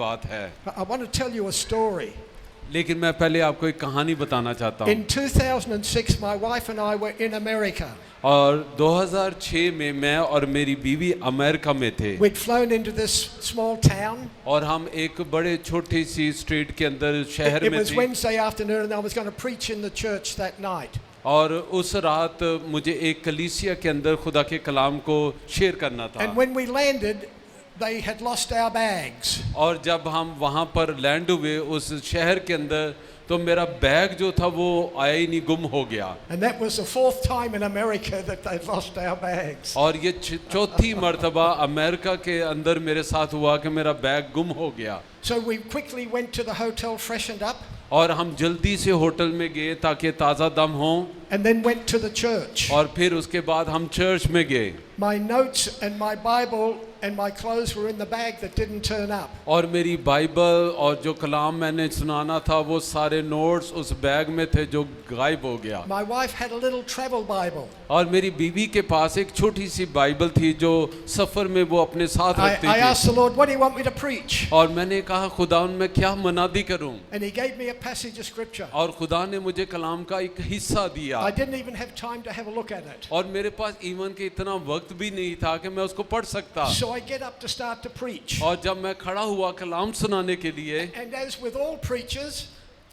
बात है। I want to tell you a story. लेकिन मैं पहले आपको एक कहानी बताना चाहता हूँ। In 2006, my wife and I were in America. और 2006 में मैं और मेरी बीवी अमेरिका में थे। We'd flown into this small town. और हम एक बड़े छोटी सी स्ट्रीट के अंदर शहर It में was थे। Wednesday afternoon, and I was going to preach in the church that night. और उस रात मुझे एक कलीसिया के अंदर खुदा के कलाम को शेयर करना था। And when we landed, they had lost our bags. और जब हम वहाँ पर लैंड हुए उस शहर के अंदर, तो मेरा बैग जो था वो आया ही नहीं, गुम हो गया। And that was the fourth time in America that they'd lost our bags. और ये चौथी मर्तबा अमेरिका के अंदर मेरे साथ हुआ कि मेरा बैग गुम हो गया। So we quickly went to the hotel, freshened up, और हम जल्दी से होटल में गए ताकि ताज़ा दम हो। and then went to the church. और फिर उसके बाद हम चर्च में गए। My notes and my Bible and my clothes were in the bag that didn't turn up. और मेरी बाइबल और जो कलाम मैंने सुनाना था वो सारे नोट्स उस बैग में थे जो गायब हो गया। My wife had a little travel Bible. और मेरी बीवी के पास एक छोटी सी बाइबल थी जो सफ़र में वो अपने साथ रखती I थी। asked the Lord, what do you want me to preach? और मैंने कहा खुदा मैं क्या मनादी करूं? And he gave me a passage of scripture. और खुदा ने मुझे कलाम का एक हिस्सा दिया। I didn't even have time to have a look at it. और मेरे पास इवन के इतना वक्त भी नहीं था कि मैं उसको पढ़ सकता। So I get up to start to preach. और जब मैं खड़ा हुआ कलाम सुनाने के लिए, And as with all preachers,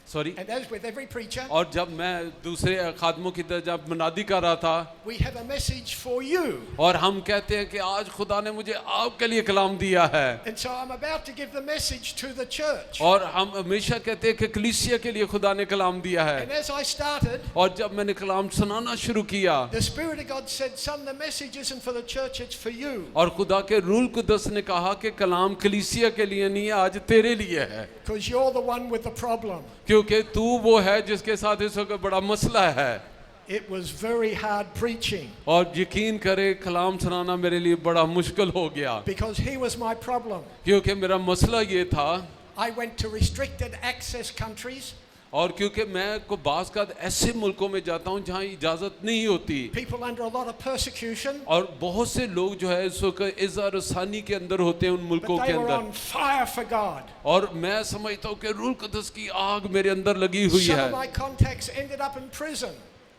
sorry, and as with every preacher, और जब मैं दूसरे खादमों की तरह जब मनादी कर रहा था, we have a message for you. और हम कहते हैं कि आज खुदा ने मुझे आपके लिए कलाम दिया है। And so I'm about to give the message to the church. और हम हमेशा कहते हैं कि कलीसिया के लिए खुदा ने कलाम दिया है। And as I started, और जब मैंने कलाम सुनाना शुरू किया, the Spirit of God said, son, the message isn't for the church, it's for you. और खुदा के रूल कुदस ने कहा कि कलाम कलीसिया के लिए नहीं है, आज तेरे लिए है। Because you're the one with the problem. क्योंकि तू वो है जिसके साथ इस वक्त बड़ा मसला है। It was very hard preaching. और यकीन करे कलाम सुनाना मेरे लिए बड़ा मुश्किल हो गया। Because he was my problem. क्योंकि मेरा मसला ये था, I went to restricted access countries. और क्योंकि मैं को बाज़ का ऐसे मुल्कों में जाता हूँ जहाँ इजाज़त नहीं होती, People under a lot of persecution. और बहुत से लोग जो है इस वक्त इज़्ज़त रसानी के अंदर होते हैं उन मुल्कों But के they were अंदर। on fire for God. और मैं समझता हूँ कि रूल कुदस की आग मेरे अंदर लगी हुई Some है। of my contacts ended up in prison.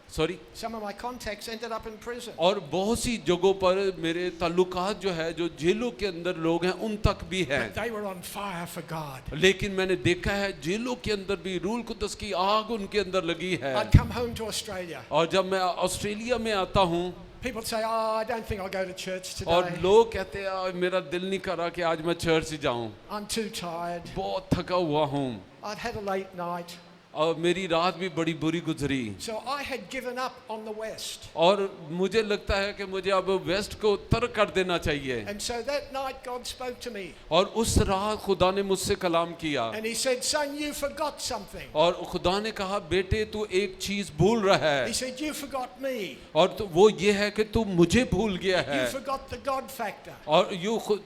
Sorry, Some of my contacts ended up in prison. और बहुत सी जगहों पर मेरे ताल्लुकात जो है जो जेलों के अंदर लोग हैं उन तक भी हैं। But they were on fire for God. लेकिन मैंने देखा है जेलों के अंदर भी रूल कुदस की आग उनके अंदर लगी है। I'd come home to Australia. और जब मैं ऑस्ट्रेलिया में आता हूँ, People say, oh, I don't think I'll go to church और today. लोग कहते हैं मेरा दिल नहीं कर रहा कि आज मैं चर्च जाऊँ, I'm too tired. बहुत थका हुआ हूँ, I'd had a late night. और मेरी रात भी बड़ी बुरी गुजरी। So I had given up on the West. और मुझे लगता है कि मुझे अब वेस्ट को तर्क कर देना चाहिए। And so that night God spoke to me. और उस रात खुदा ने मुझसे कलाम किया, And he said, son, you forgot something. और खुदा ने कहा बेटे तू एक चीज भूल रहा He है, said, you forgot me. और तो वो ये है कि तू मुझे भूल गया You है, forgot the God factor. और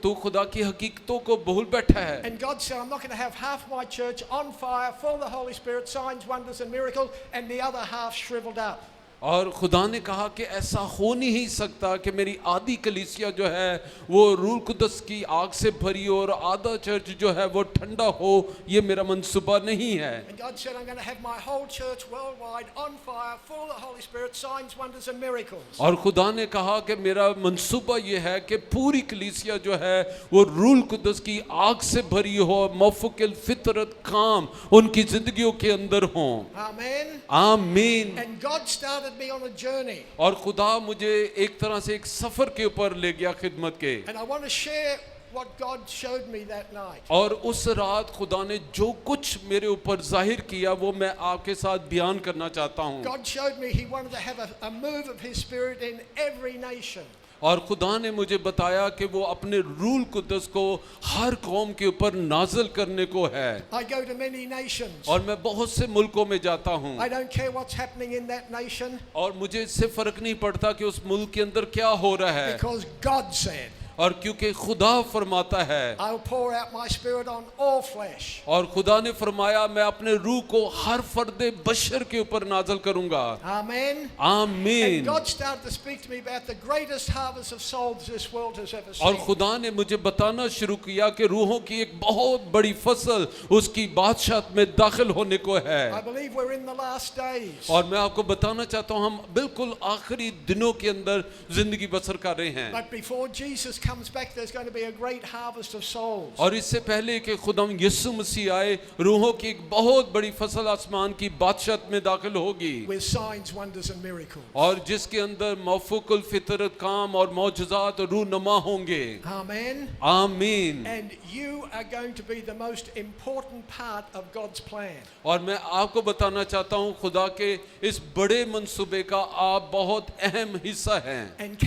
तू खुदा की हकीकतों को भूल बैठा है। And God said, I'm not going to have half my church on fire, full of the Holy Spirit, signs, wonders and miracles, and the other half shriveled up. और खुदा ने कहा कि ऐसा हो नहीं सकता कि मेरी आधी कलीसिया जो है वो रूल कुदस की आग से भरी हो और आधा चर्च जो है वो ठंडा हो, ये मेरा मंसूबा नहीं है। And God said, I'm going to have my whole church worldwide on fire, full of the Holy Spirit, signs, wonders and miracles. और खुदा ने कहा कि मेरा मंसूबा ये है कि पूरी कलीसिया जो है वो रूल कुदस की आग से भरी हो, मौफुकिल फितरत काम उनकी जिंदगियों के अंदर हों। Amen. आमीन। And God started me on a journey. और खुदा मुझे एक तरह से एक सफर के ऊपर ले गया खिदमत के। And I want to share what God showed me that night. और उस रात खुदा ने जो कुछ मेरे ऊपर जाहिर किया वो मैं आपके साथ बयान करना चाहता हूँ। God showed me He wanted to have a move of His Spirit in every nation. और खुदा ने मुझे बताया कि वो अपने रूल कुदस को हर कौम के ऊपर नाज़िल करने को है। I go to many nations. और मैं बहुत से मुल्कों में जाता हूँ, I don't care what's happening in that nation, और मुझे इससे फर्क नहीं पड़ता कि उस मुल्क के अंदर क्या हो रहा है, because God said. और क्योंकि खुदा फरमाता है, I will pour out my spirit on all flesh. और खुदा ने फरमाया मैं अपने रूह को हर फर्द बशर के ऊपर नाज़िल करूंगा। Amen. And आमीन। God started to speak to me about the greatest harvest of souls this world has ever और seen. खुदा ने मुझे बताना शुरू किया कि रूहों की एक बहुत बड़ी फसल उसकी बादशाहत में दाखिल होने को I है। believe we're in the last days. और मैं आपको बताना चाहता हूँ हम बिल्कुल आखिरी दिनों के अंदर जिंदगी बसर कर रहे हैं। But before Jesus comes back, there's going to be a great harvest of souls. और इससे पहले कि खुदा यीशु मसीह आए, रूहों की एक बहुत बड़ी फसल आसमान की बादशाहत में दाखिल होगी, With signs, wonders and miracles. और जिसके अंदर मौफूकुल फितरत काम और मौजज़ात और रूहनुमा होंगे। Amen. आमीन। And you are going to be the most important part of God's plan. और मैं आपको बताना चाहता हूँ खुदा के इस बड़े मंसूबे का आप बहुत अहम हिस्सा हैं। And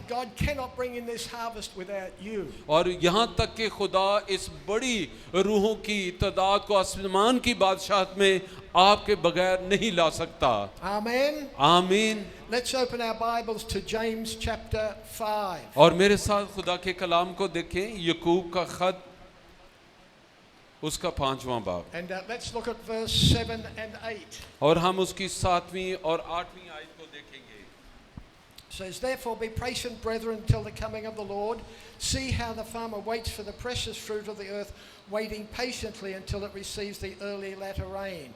God cannot bring in this harvest without you. और यहाँ तक कि खुदा इस बड़ी रूहों की तादाद को आसमान की बादशाहत में आपके बगैर नहीं ला सकता। Amen. आमीन। Let's open our Bibles to James chapter 5. और मेरे साथ खुदा के कलाम को देखें, यकूब का खत उसका 5वां बाब, And let's look at verse 7 and 8. और हम उसकी 7वीं और 8वीं आयत को देखेंगे। It says, therefore be patient, brethren, until the coming of the Lord. See how the farmer waits for the precious fruit of the earth, waiting patiently until it receives the early latter rain.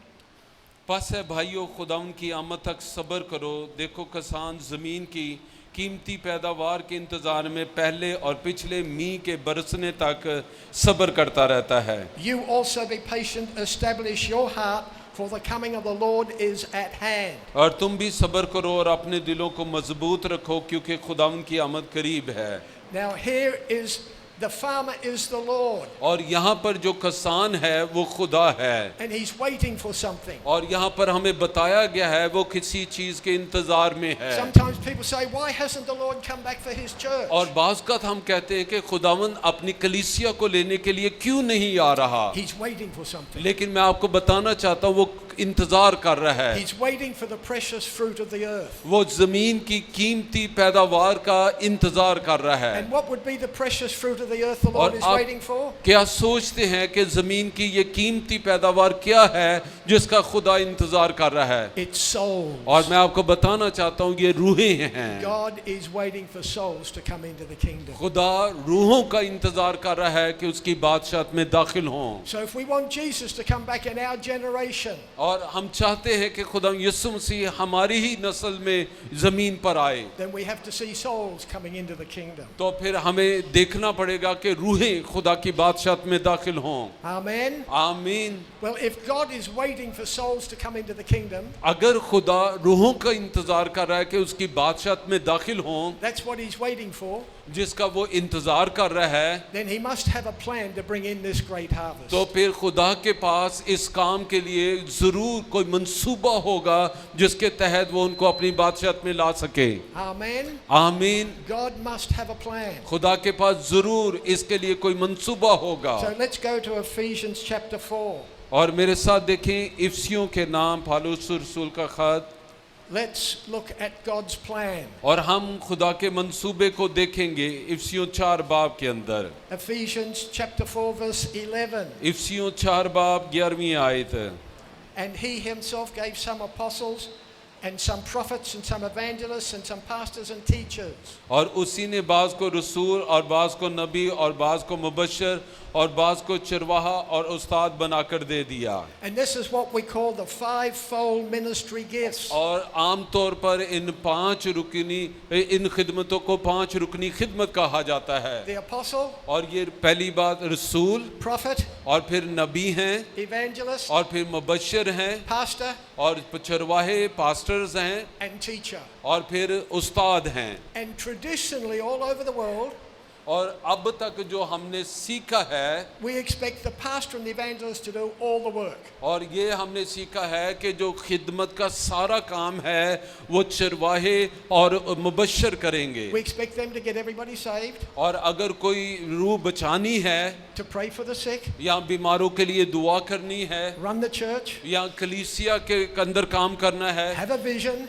पस है भाइयों, खुदा उनकी आमद तक सब्र करो। देखो किसान ज़मीन की कीमती पैदावार के इंतज़ार में पहले और पिछले मींह के बरसने तक सब्र करता रहता है। You also be patient, establish your heart, for the coming of the Lord is at hand. और तुम भी सब्र करो और अपने दिलों को मजबूत रखो, क्योंकि खुदा उनकी आमद करीब है। Now here is the farmer is the Lord, और यहाँ पर जो किसान है वो खुदा है, and he's waiting for something. और यहाँ पर हमें बताया गया है वो किसी चीज़ के इंतज़ार में है। Sometimes people say, why hasn't the Lord come back for his church? और बाज़ का हम कहते हैं कि खुदावंद अपनी कलीसिया को लेने के लिए क्यों नहीं आ रहा। He's waiting for something. लेकिन मैं आपको बताना चाहता हूँ वो इंतजार कर रहा है। He's waiting for the precious fruit of the earth. वो जमीन की कीमती पैदावार का इंतजार कर रहा है। And what would be the precious fruit of the earth the Lord और is आप waiting for? क्या सोचते हैं कि जमीन की ये कीमती पैदावार क्या है जिसका खुदा इंतजार कर रहा है? It's souls. और मैं आपको बताना चाहता हूँ ये रूहें हैं। God is waiting for souls to come into the kingdom. खुदा रूहों का इंतजार कर रहा है कि उसकी बादशाहत में दाखिल हों। So if we want Jesus to come back in our generation, और हम चाहते हैं कि खुदा यीशु मसीह हमारी ही नस्ल में जमीन पर आए, then we have to see souls coming into the kingdom. तो फिर हमें देखना पड़ेगा कि रूहें खुदा की बादशाहत में दाखिल हों। Amen. आमीन। Well, if God is waiting for souls to come into the kingdom, अगर खुदा रूहों का इंतजार कर रहा है कि उसकी बादशाहत में दाखिल हों, that's what he's waiting for, जिसका वो इंतजार कर रहा है, then he must have a plan to bring in this great harvest. तो फिर खुदा के पास इस काम के लिए जरूर कोई मंसूबा होगा जिसके तहत वो उनको अपनी बादशाहत में ला सके। Amen. आमीन। God must have a plan. खुदा के पास जरूर इसके लिए कोई मंसूबा होगा। So let's go to Ephesians chapter 4. और मेरे साथ देखें इफ्सियों के नाम पौलुस रसूल का खत, Let's look at God's plan. और हम खुदा के मंसूबे को देखेंगे इफ्सियों 4 बाब के अंदर। Ephesians chapter 4 verse 11. इफ्सियों 4 बाब 11वीं आयत। And he himself gave some apostles and some prophets and some evangelists and some pastors and teachers. और उसी ने बाज को रसूल और बाज को नबी और बाज को मुबश्शिर और बाज को चरवाहा और उस्ताद बनाकर दे दिया। And this is what we call the fivefold ministry gifts. और आम तौर पर इन 5 रुकनी इन खिदमतों को 5 रुकनी खिदमत कहा जाता है। The apostle, और ये पहली बात रसूल, prophet, और फिर नबी हैं, evangelist, और फिर मुबश्शिर हैं, pastor और चरवाहे पास्टर्स हैं, and teacher. और फिर उस्ताद हैं। And traditionally all over the world, और अब तक जो हमने सीखा है, we expect the pastor and the evangelist to do all the work. और ये हमने सीखा है कि जो खिदमत का सारा काम है वो चरवाहे और मुबश्शिर करेंगे। We expect them to get everybody saved, और अगर कोई रूह बचानी है, to pray for the sick, या बीमारों के लिए दुआ करनी है, run the church, या कलीसिया के अंदर काम करना है, have a vision,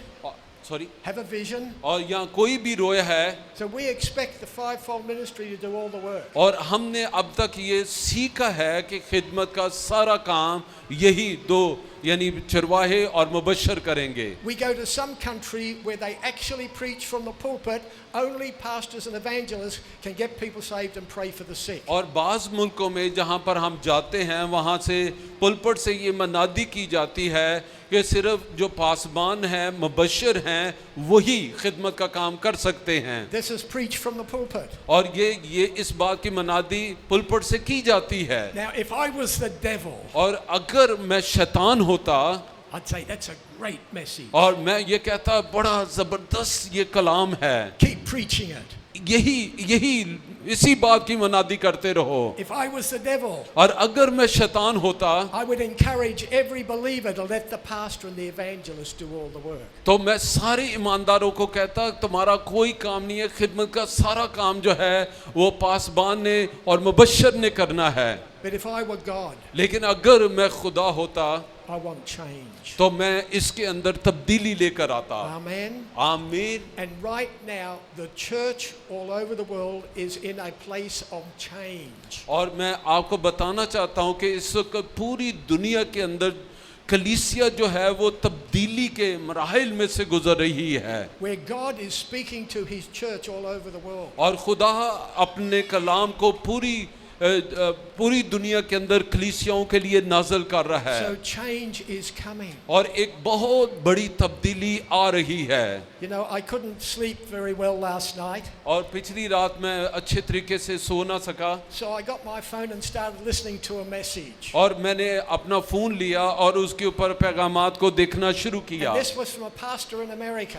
sorry have a vision. और यहाँ कोई भी रोया है So we expect the fivefold ministry to do all the work. और हमने अब तक ये सीखा है कि खिदमत का सारा काम यही दो यानी चरवाहे और मुबश्शिर करेंगे। We go to some country where they actually preach from the pulpit. Only pastors and evangelists can get people saved and pray for the sick. और बाज़ मुल्कों में जहाँ पर हम जाते हैं वहाँ से पुलपट से ये मनादी की जाती है कि सिर्फ जो पासबान हैं मुबश्शिर हैं वही खिदमत का काम कर सकते हैं। This is preached from the pulpit. और ये इस बात की मनादी पुलपट से की जाती है। Now, if I was the devil, और अगर मैं शैतान होता I'd say that's a great message. और मैं ये कहता बड़ा ज़बरदस्त ये कलाम है, Keep preaching it. यही इसी बात की मनादी करते रहो। If I was the devil, और अगर मैं शैतान होता I would encourage every believer to let the pastor and the evangelist do all the work. तो मैं सारे ईमानदारों को कहता तुम्हारा कोई काम नहीं है, खिदमत का सारा काम जो है वो पासबान ने और मुबश्शिर ने करना है। But if I were God, लेकिन अगर मैं खुदा होता I want change. तो मैं इसके अंदर तब्दीली लेकर आता। Amen. आमीन। And right now, the church all over the world is in a place of change. और मैं आपको बताना चाहता हूँ कि इस वक्त पूरी दुनिया के अंदर कलीसिया जो है वो तब्दीली के मराहिल में से गुजर रही है, Where God is speaking to His church all over the world. और खुदा अपने कलाम को पूरी दुनिया के अंदर कलीसियाओं के लिए नाज़िल कर रहा है। So change is coming. और एक बहुत बड़ी तब्दीली आ रही है। You know, I couldn't sleep very well last night, और पिछली रात मैं अच्छे तरीके से सो ना सका, so I got my phone and started listening to a message. और मैंने अपना फ़ोन लिया और उसके ऊपर पैगामात को देखना शुरू किया। And this was from a pastor in America.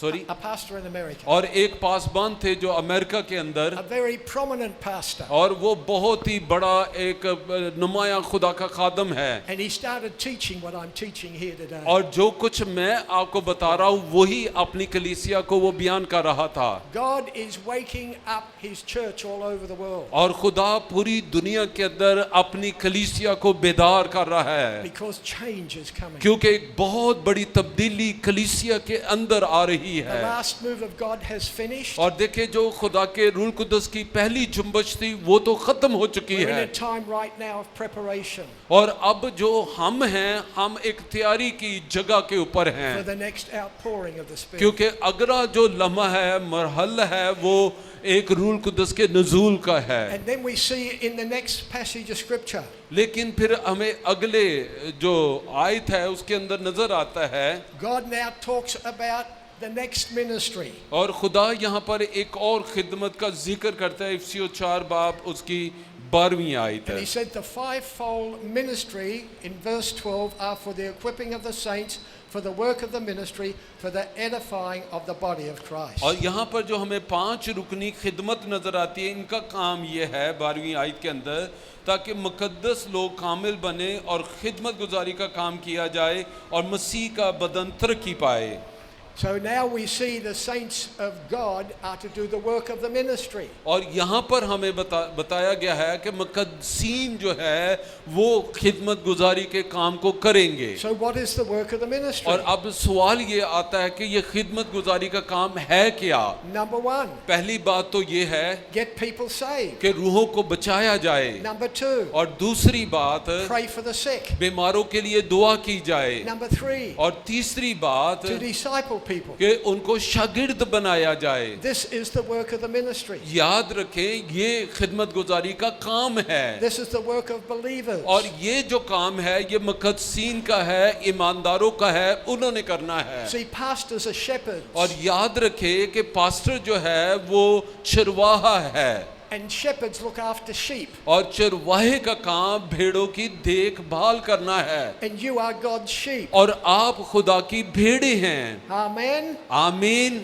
Sorry, A pastor in America. और एक पासबान थे जो अमेरिका के अंदर, A very prominent pastor. और वो बहुत ही बड़ा एक नुमाया खुदा का खादम है। And he started teaching what I'm teaching here today. और जो कुछ मैं आपको बता रहा हूँ वही अपनी कलीसिया को वो बयान कर रहा था। God is waking up His church all over the world. और खुदा पूरी दुनिया के अंदर अपनी कलीसिया को बेदार कर रहा है, Because change is coming. क्योंकि एक बहुत बड़ी तब्दीली कलीसिया के अंदर आ रही The है। last move of God has finished. और देखिए जो खुदा के रूह कुदस की पहली जुम्बश थी वो तो खत्म हो चुकी We're in है, a time right now of preparation और अब जो हम हैं हम एक तैयारी की जगह के ऊपर for हैं, the next outpouring of the Spirit. क्योंकि अगला जो लम्हा है मरहल है वो एक रूह कुदस के नज़ूल का है। And then we see in the next passage of scripture, लेकिन फिर हमें अगले जो आयत है उसके अंदर नजर आता है, God now talks about the next ministry. और खुदा यहाँ पर एक और खिदमत का जिक्र करता है। इफिसियों 4 बाब उसकी 12वीं आयत And है। he said the fivefold ministry in verse 12 are for the equipping of the saints, for the work of the ministry, for the edifying of the body of Christ. और यहाँ पर जो हमें 5 रुकनी खिदमत नजर आती है, इनका काम ये है 12वीं आयत के अंदर, ताकि मुकद्दस लोग कामिल बने और खिदमत गुजारी का काम किया जाए और मसीह का बदन तरक्की पाए। So now we see the saints of God are to do the work of the ministry. और यहाँ पर हमें बताया गया है कि मुकद्दसीन जो है वो खिदमत गुजारी के काम को करेंगे। So what is the work of the ministry? और अब सवाल ये आता है कि ये खिदमत गुजारी का काम है क्या। Number one, पहली बात तो ये है get people saved. कि रूहों को बचाया जाए, Number two, और दूसरी बात pray for the sick. बीमारों के लिए दुआ की जाए, Number three, और तीसरी बात to disciple people. कि उनको शागिर्द बनाया जाए। This is the work of the ministry. याद रखें ये खिदमत गुजारी का काम है, This is the work of believers. और ये जो काम है ये मुकद्दसीन का है, ईमानदारों का है, उन्होंने करना है। See, pastors are shepherds. और याद रखें कि पास्टर जो है वो चरवाहा है, And shepherds look after sheep. और चरवाहे का काम भेड़ों की देखभाल करना है, And you are God's sheep. और आप खुदा की भेड़े हैं। Amen. आमीन।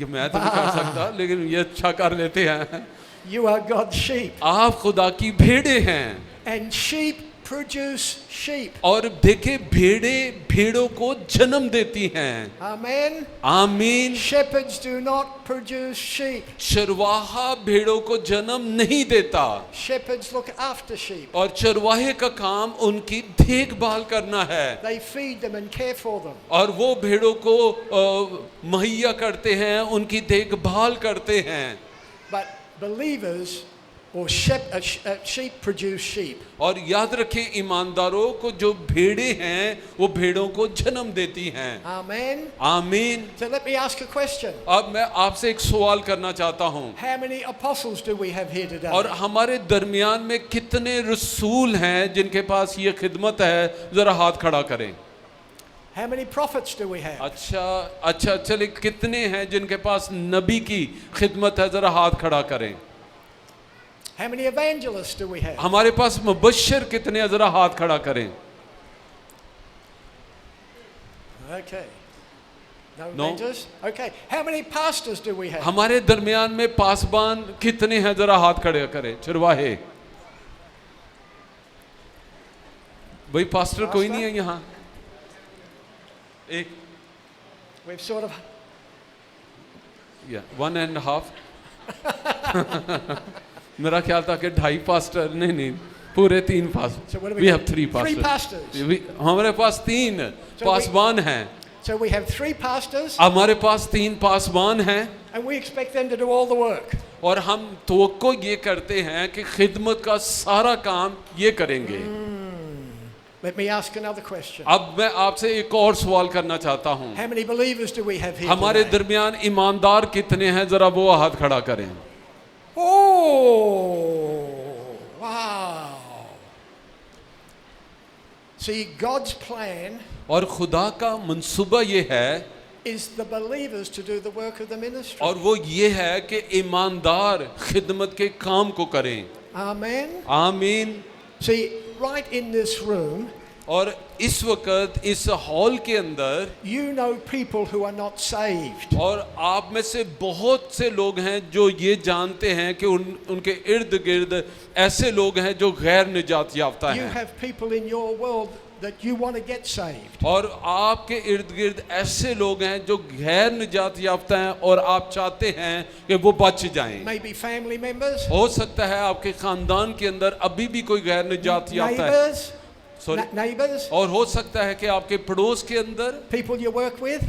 ये मैं तो नहीं कर सकता लेकिन ये अच्छा कर लेते हैं। You are God's sheep. आप खुदा की भेड़े हैं, And sheep produce sheep. और देखे भेड़ें भेड़ों को जन्म देती हैं। Amen. आमीन। Shepherds do not produce sheep. चरवाहा भेड़ों को जन्म नहीं देता, Shepherds look after sheep. और चरवाहे का काम उनकी देखभाल करना है, They feed them and care for them. और वो भेड़ों को मुहैया करते हैं, उनकी देखभाल करते हैं। But believers or sheep produce sheep. और याद रखें, ईमानदारों को जो भेड़ें हैं वो भेड़ों को जन्म देती हैं। Amen. आमीन। So let me ask a question. अब मैं आपसे एक सवाल करना चाहता हूँ, How many apostles do we have here today? और हमारे दरमियान में कितने रसूल हैं जिनके पास ये खिदमत है? जरा हाथ खड़ा करें। How many prophets do we have? अच्छा, चलिए कितने हैं जिनके पास नबी की खिदमत है? जरा हाथ खड़ा करें। How many evangelists do we have? हमारे पास मुबश्शिर कितने हैं? जरा हाथ खड़ा करें। Okay. No No. evangelists? Okay. How many pastors do we have? हमारे दरमियान में पासबान कितने हैं? जरा हाथ खड़े करें। चरवाहे, भाई पास्टर कोई नहीं है यहाँ? एक We've sort of 1.5 मेरा ख्याल था कि 2.5 पास्टर, नहीं पूरे 3 pastor. So what do we we have got? 3 Three pastors। pastors. हमारे पास 3 So पासबान हैं। So we have 3 pastors हमारे पास 3 पासबान हैं, and we expect them to do all the work. और हम तवक्को ये करते हैं कि खिदमत का सारा काम ये करेंगे। Let me ask another question. अब मैं आपसे एक और सवाल करना चाहता हूँ, How many believers do we have here हमारे today? दरमियान ईमानदार कितने हैं? जरा वो हाथ खड़ा करें। Oh, wow. See, God's plan और खुदा का मंसूबा ये है, is the believers to do the work of the ministry. और वो ये है कि ईमानदार खिदमत के काम को करें। Amen. आमीन। See, right in this room, और इस वक्त इस हॉल के अंदर, you know people who are not saved. और आप में से बहुत से लोग हैं जो ये जानते हैं कि उनके इर्द गिर्द ऐसे लोग हैं जो गैर निजात याफ्ता You हैं, have people in your world that you want to get saved. और आपके इर्द गिर्द ऐसे लोग हैं जो गैर निजात याफ्ता हैं और आप चाहते हैं कि वो बच जाएं। Maybe family members, हो सकता है आपके खानदान के अंदर अभी भी कोई गैर निजात याफ्ता है, neighbors, Sorry? neighbors, और हो सकता है कि आपके पड़ोस के अंदर, people you work with.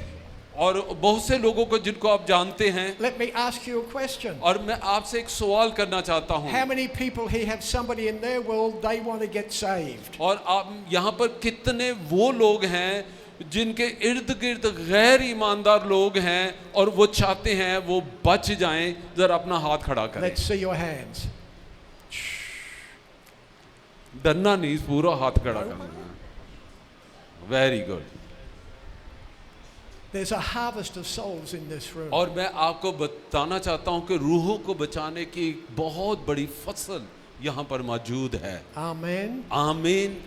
और बहुत से लोगों को जिनको आप जानते हैं। Let me ask you a question. और मैं आपसे एक सवाल करना चाहता हूँ, How many people here have somebody in their world they want to get saved? और आप यहाँ पर कितने वो लोग हैं जिनके इर्द गिर्द गैर ईमानदार लोग हैं और वो चाहते हैं वो बच जाएं? जरा अपना हाथ खड़ा करें। Let's see your hands. डरना नहीं, पूरा हाथ खड़ा करना। Very good. There's a harvest of souls in this room. और मैं आपको बताना चाहता हूँ कि रूहों को बचाने की एक बहुत बड़ी फसल यहाँ पर मौजूद है। Amen. आमीन।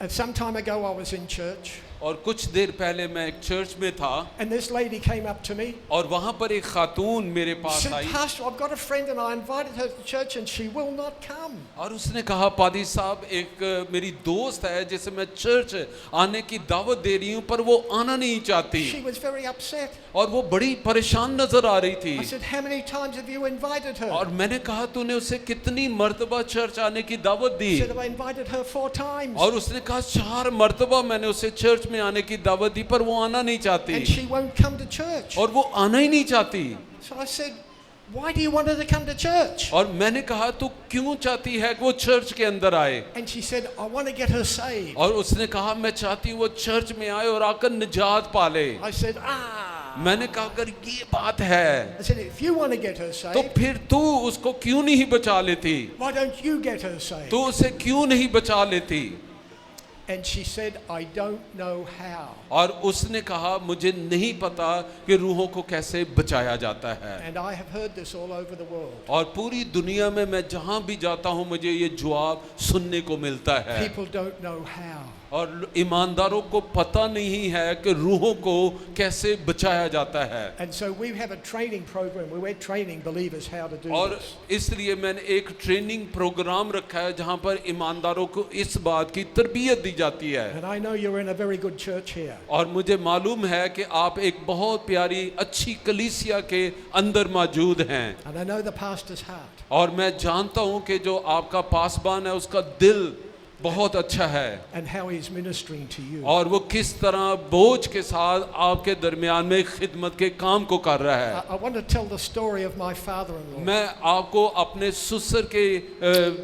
And some time ago I was in church और कुछ देर पहले मैं एक चर्च में था, and this lady came up to me. और वहाँ पर एक खातून मेरे She pass said, I, Pastor, I've got a friend and I invited her to church and she will not come. और उसने कहा, पादी साहब एक मेरी दोस्त है जिसे मैं चर्च आने की दावत दे रही हूँ पर वो आना नहीं चाहती, She was very upset. और वो बड़ी परेशान नजर आ रही थी। I said, how many times have you invited her? और मैंने कहा, तूने उसे कितनी मर्तबा चर्च आने की दावत दी? She said, I invited her 4 times. और उसने कहा 4 मर्तबा मैंने उसे चर्च में आने की दावत दी पर वो आना नहीं चाहती, And she won't come to church. और वो आना ही नहीं चाहती। So I said, why do you want her to come to church? और मैंने कहा, तू क्यों चाहती है कि वो चर्च के अंदर आए? And she said, I want to get her saved. और उसने कहा, मैं चाहती हूँ वो चर्च में आए और आकर निजात पाले। I said, मैंने कहा, अगर ये बात है I said, if you want to get her तो saved, फिर तू उसको क्यों नहीं बचा लेती? why don't you get her saved? तू उसे क्यों नहीं बचा लेती? And she said, I don't know how. और उसने कहा, मुझे नहीं पता कि रूहों को कैसे बचाया जाता है। And I have heard this all over the world. और पूरी दुनिया में मैं जहाँ भी जाता हूँ मुझे ये जवाब सुनने को मिलता है। People don't know how. और ईमानदारों को पता नहीं है कि रूहों को कैसे बचाया जाता है। And so we have a training program where we're training believers how to do और this. इसलिए मैंने एक ट्रेनिंग प्रोग्राम रखा है जहां पर ईमानदारों को इस बात की तरबियत दी जाती है। And I know you're in a very good church here. और मुझे मालूम है कि आप एक बहुत प्यारी अच्छी कलीसिया के अंदर मौजूद हैं। And I know the pastor's heart. और मैं जानता हूं कि जो आपका पासबान है उसका दिल बहुत अच्छा है And how he's ministering to you. और वो किस तरह बोझ के साथ आपके दरमियान में खिदमत के काम को कर रहा है। I want to tell the story of my father-in-law. मैं आपको अपने ससुर के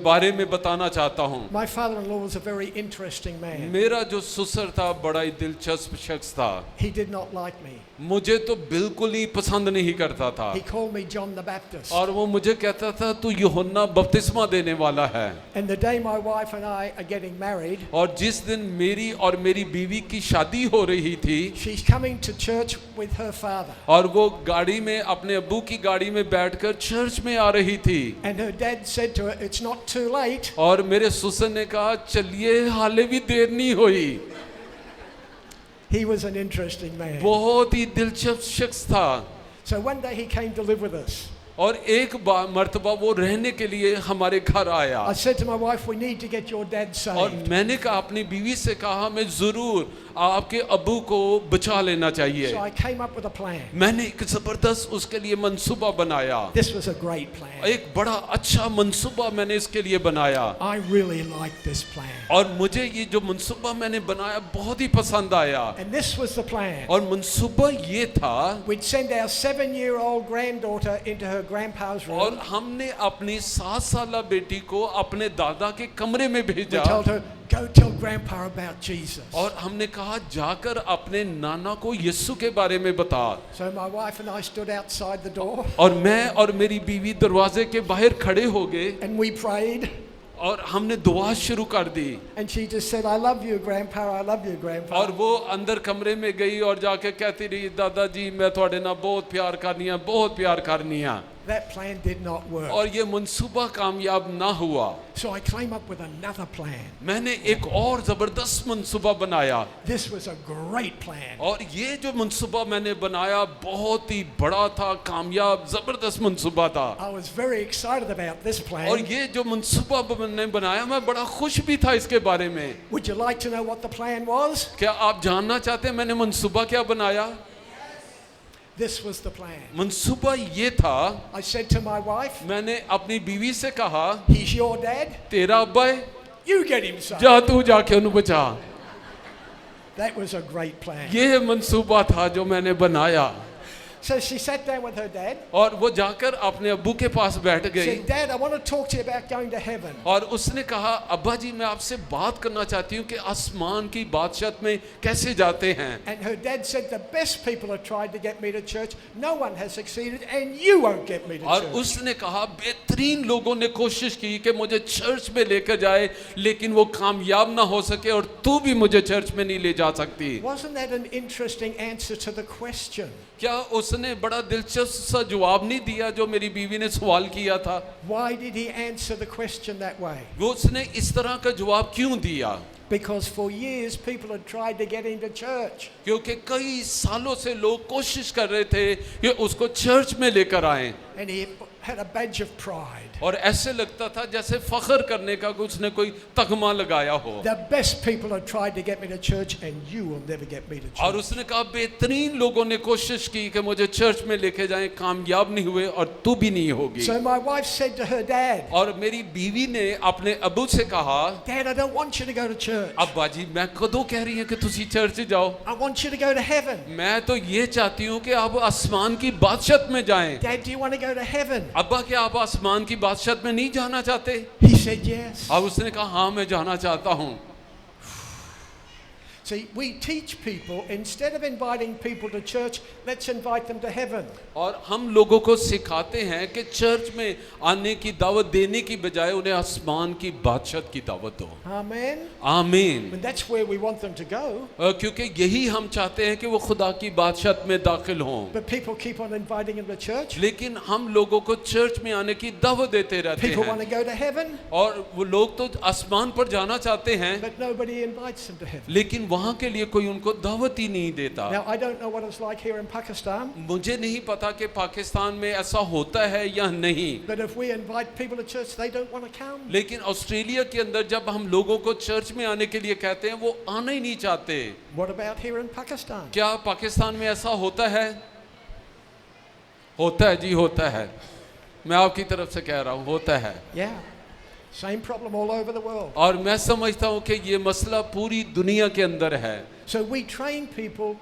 बारे में बताना चाहता हूँ। My father-in-law was a very interesting man. मेरा जो ससुर था बड़ा ही दिलचस्प शख्स था। He did not like me. मुझे तो बिल्कुल ही पसंद नहीं करता था He called me John the Baptist. और वो मुझे कहता था तू यूहन्ना बपतिस्मा देने वाला है। And the day my wife and I are getting married, और जिस दिन मेरी और मेरी बीवी की शादी हो रही थी she's coming to church with her father. और वो गाड़ी में अपने अब्बू की गाड़ी में बैठकर चर्च में आ रही थी And her dad said to her, "It's not too late." और मेरे ससुर ने कहा चलिए हाले भी देर नहीं हुई। He was an interesting man. बहुत ही दिलचस्प शख्स था So one day he came to live with us. और एक बार मर्तबा वो रहने के लिए हमारे घर आया I said to my wife, "We need to get your dad और saved." मैंने कहा अपनी बीवी से कहा मैं जरूर आपके अब्बू को बचा लेना चाहिए। So I came up with a plan. मैंने एक जबरदस्त उसके लिए मंसूबा बनाया। This was a great plan. एक बड़ा अच्छा मंसूबा मैंने इसके लिए बनाया I really liked this plan. और मुझे ये जो मंसूबा मैंने बनाया बहुत ही पसंद आया। And this was the plan. और मंसूबा ये था We'd send our 7-year-old granddaughter into her grandpa's और room. हमने अपनी 7 साला बेटी को अपने दादा के कमरे में We भेजा told her, "Go tell grandpa about Jesus." और हमने कहा जाकर अपने नाना को यीशु के बारे में बता। So my wife and I stood outside the door और मैं और मेरी बीवी दरवाजे के बाहर खड़े हो गए and we prayed. और हमने दुआ शुरू कर दी And she just said, "I love you, grandpa. I love you, grandpa." और वो अंदर कमरे में गई और जाके कहती रही दादाजी मैं थोड़े ना बहुत प्यार करनी है बहुत प्यार करनी है। That plan did not work. और ये मंसूबा कामयाब ना हुआ। So I came up with another plan. मैंने एक और जबरदस्त मंसूबा बनाया This was a great plan. और ये जो मंसूबा मैंने बनाया बहुत ही बड़ा था कामयाब जबरदस्त मंसूबा था। I was very excited about this और plan. ये जो मंसूबा मैंने बनाया मैं बड़ा खुश भी था इसके बारे में। Would you like to know what the plan was? क्या आप जानना चाहते हैं मैंने मंसूबा क्या बनाया? This was the plan. मंसूबा ये था I said to my wife, मैंने अपनी बीवी से कहा "He's your dad. तेरा अब्बा है You get him saved." जा तू जाके उन्हें बचा। That was a great plan. ये मंसूबा था जो मैंने बनाया So she sat down with her dad. और वो जाकर अपने अब्बू के पास बैठ गई Said, "Dad, I want to talk to you about going to heaven." और उसने कहा अब्बा जी मैं आपसे बात करना चाहती हूँ कि आसमान की बादशाहत में कैसे जाते हैं। And her dad said, "The best people have tried to get me to church. No one has succeeded, and you won't get me to और church." उसने कहा बेहतरीन लोगों ने कोशिश की कि मुझे चर्च में लेकर जाए लेकिन वो कामयाब ना हो सके और तू भी मुझे चर्च में नहीं ले जा सकती। Wasn't that an interesting answer to the question? क्या उसने बड़ा दिलचस्प सा जवाब नहीं दिया जो मेरी बीवी ने सवाल किया था? Why did he answer the question that way? वो उसने इस तरह का जवाब क्यों दिया? Because for years people had tried to get him to church. क्योंकि कई सालों से लोग कोशिश कर रहे थे कि उसको चर्च में लेकर आए And he had a badge of pride. और ऐसे लगता था जैसे फख्र करने का उसने कोई तगमा लगाया हो। The best people have tried to get me to church, and you will never get me to और church. उसने कहा बेहतरीन लोगों ने कोशिश की कि मुझे चर्च में लेके जाएं कामयाब नहीं हुए और तू भी नहीं होगी। So my wife said to her dad, और मेरी बीवी ने अपने अब्बू से कहा "Dad, I don't want you to go to church. अब्बा जी मैं कदों कह रही हैं कि तुसी चर्च जाओ। I want you to go to heaven." मैं तो ये चाहती हूँ कि आप आसमान की बादशाहत में जाएं। "Dad, do you want to go to heaven?" अब्बा क्या आप आसमान की बादशाहत में नहीं जाना चाहते? He said yes. और उसने कहा हाँ मैं जाना चाहता हूँ। See, we teach people, instead of inviting people to church, let's invite them to heaven. और हम लोगों को सिखाते हैं कि चर्च में आने की दावत देने की बजाय उन्हें आसमान की बादशाहत की दावत दो। Amen. आमीन। And that's where we want them to go. क्योंकि यही हम चाहते हैं कि वो खुदा की बादशाहत में दाखिल हों। But people keep on inviting them to church. लेकिन हम लोगों को चर्च में आने की दावत देते रहते People want हैं to go to heaven, और वो लोग तो आसमान पर जाना चाहते हैं, but nobody invites them to heaven. लेकिन वहाँ के लिए कोई उनको दावत ही नहीं देता। Now, I don't know what it's like here in Pakistan, मुझे नहीं पता कि पाकिस्तान में ऐसा होता है या नहीं, but if we invite people to church, they don't want to come. लेकिन ऑस्ट्रेलिया के अंदर जब हम लोगों को चर्च में आने के लिए कहते हैं वो आना ही नहीं चाहते। What about here in Pakistan? क्या पाकिस्तान में ऐसा होता है? होता है जी, होता है। मैं आपकी तरफ से कह रहा हूँ, होता है। Yeah. Same problem all over the world. और मैं समझता हूँ कि ये मसला पूरी दुनिया के अंदर है। So we train people,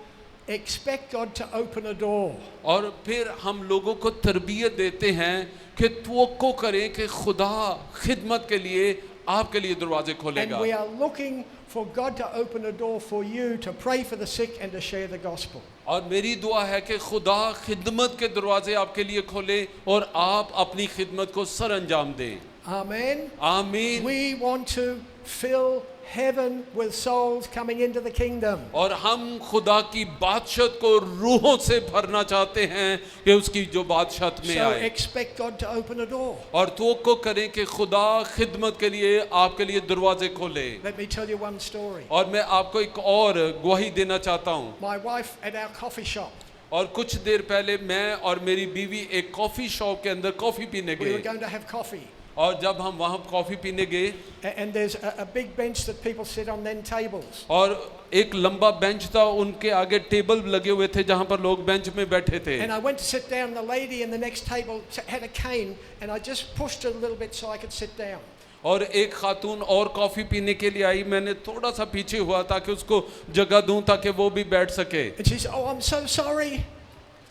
expect God to open a door. और फिर हम लोगों को तरबियत देते हैं कि तवक्को करें कि खुदा खिदमत के लिए आपके लिए दरवाजे And खोलेगा। we are looking for God to open a door for you to pray for the sick and to share the gospel. और मेरी दुआ है कि खुदा खिदमत के दरवाजे आपके लिए खोले और आप अपनी खिदमत को सर अंजाम दें। Amen. आमीन। We want to fill heaven with souls coming into the kingdom. और हम खुदा की बादशाहत को रूहों से भरना चाहते हैं कि उसकी जो बादशाहत में So आए। expect God to open a door. और तवक्को करें कि खुदा खिदमत के लिए आपके लिए दरवाजे खोले। Let me tell you one story. और मैं आपको एक और गवाही देना चाहता हूँ। My wife at our coffee shop, और कुछ देर पहले मैं और मेरी बीवी एक कॉफी शॉप के अंदर कॉफी पीने we were गए, going to have coffee. और जब हम वहाँ कॉफी पीने गए And there's a big bench that people sit on, then tables. और एक लंबा बेंच था, उनके आगे टेबल लगे हुए थे जहाँ पर लोग बेंच में बैठे थे। And I went to sit down. The lady in the next table had a cane, and I just pushed it a little bit so I could sit down. और एक खातून और कॉफी पीने के लिए आई, मैंने थोड़ा सा पीछे हुआ ताकि उसको जगह दूं ताकि वो भी बैठ सके। And she said, "Oh, I'm so sorry."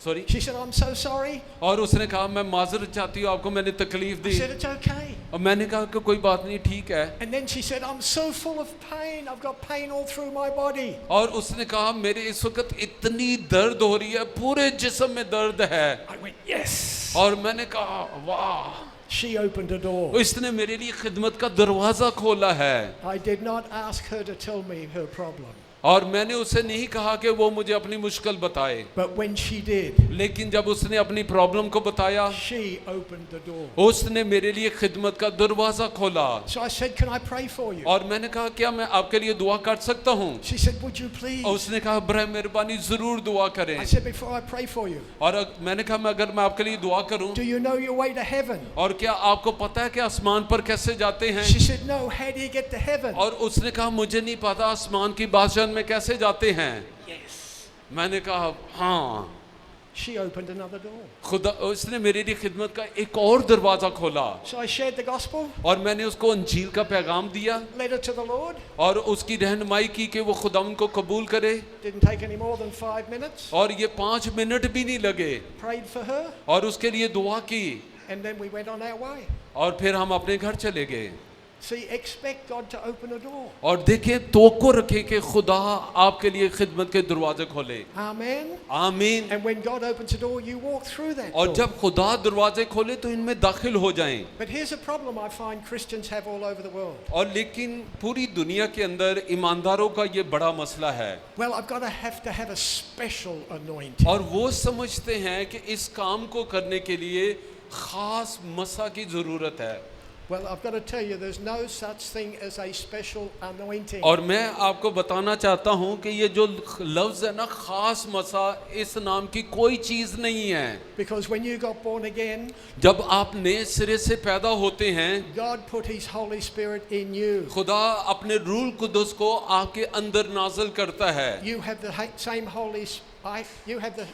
Sorry. She said, "I'm so sorry." और उसने कहा मैं माजरत चाहती हूँ, आपको मैंने तकलीफ I the. said, "It's okay." और मैंने कहा कि कोई बात नहीं, ठीक है। And then she said, "I'm so full of pain. I've got pain all through my body." और उसने कहा मेरे इस वक्त इतनी दर्द हो रही है, पूरे जिस्म में दर्द है। I went, "Yes." और मैंने कहा वाह, She opened a door. इसने मेरे लिए खिदमत का दरवाजा खोला है। I did not ask her to tell me her problem. और मैंने उसे नहीं कहा कि वो मुझे अपनी मुश्किल बताए, But when she did, लेकिन जब उसने अपनी प्रॉब्लम को बताया, she opened the door. उसने मेरे लिए खिदमत का दरवाजा खोला। So I said, "Can I pray for you?" और मैंने कहा क्या मैं आपके लिए दुआ कर सकता हूँ? She said, "Would you please?" और उसने कहा बरए मेहरबानी जरूर दुआ करें। I said, "Before I pray for you, और मैंने कहा मैं अगर मैं आपके लिए दुआ करूँ, do you know your way to heaven?" और क्या आपको पता है कि आसमान पर कैसे जाते हैं? She said, "No, how do you get to heaven?" और उसने कहा मुझे नहीं पता आसमान की बादशाहत में कैसे जाते हैं। Yes. मैंने कहा हाँ। She opened another door. खुदा उसने मेरे लिए खिदमत का एक और दरवाजा खोला, So I shared the gospel, और मैंने उसको अंजील का पैगाम दिया led her to the Lord. और उसकी रहनुमाई की कि वो खुदा उनको कबूल करे। Didn't take any more than 5 minutes. और ये 5 मिनट भी नहीं लगे, Prayed for her, और उसके लिए दुआ की, and then we went on our way. और फिर हम अपने घर चले गए। See, expect God to open a door. और देखिए तवक्को रखें कि खुदा आपके लिए खिदमत के दरवाजे खोले। Amen. आमीन। And when God opens a door, you walk through that और door. जब खुदा दरवाजे खोले तो इनमें दाखिल हो जाएं। But here's a problem I find Christians have all over the world. और लेकिन पूरी दुनिया के अंदर ईमानदारों का ये बड़ा मसला है। Well, I've got to have a special anointing. और वो समझते हैं कि इस काम को करने के लिए खास मसा की ज़रूरत है। Well, I've got to tell you, there's no such thing as a special anointing. और मैं आपको बताना चाहता हूँ कि ये जो लफ्ज़ है ना, खास मसा, इस नाम की कोई चीज़ नहीं है। Because when you got born again, जब आप नए सिरे से पैदा होते हैं, God put His Holy Spirit in you. खुदा अपने रूह कुदस को आपके अंदर नाज़िल करता है। You have the same Holy Spirit. You have the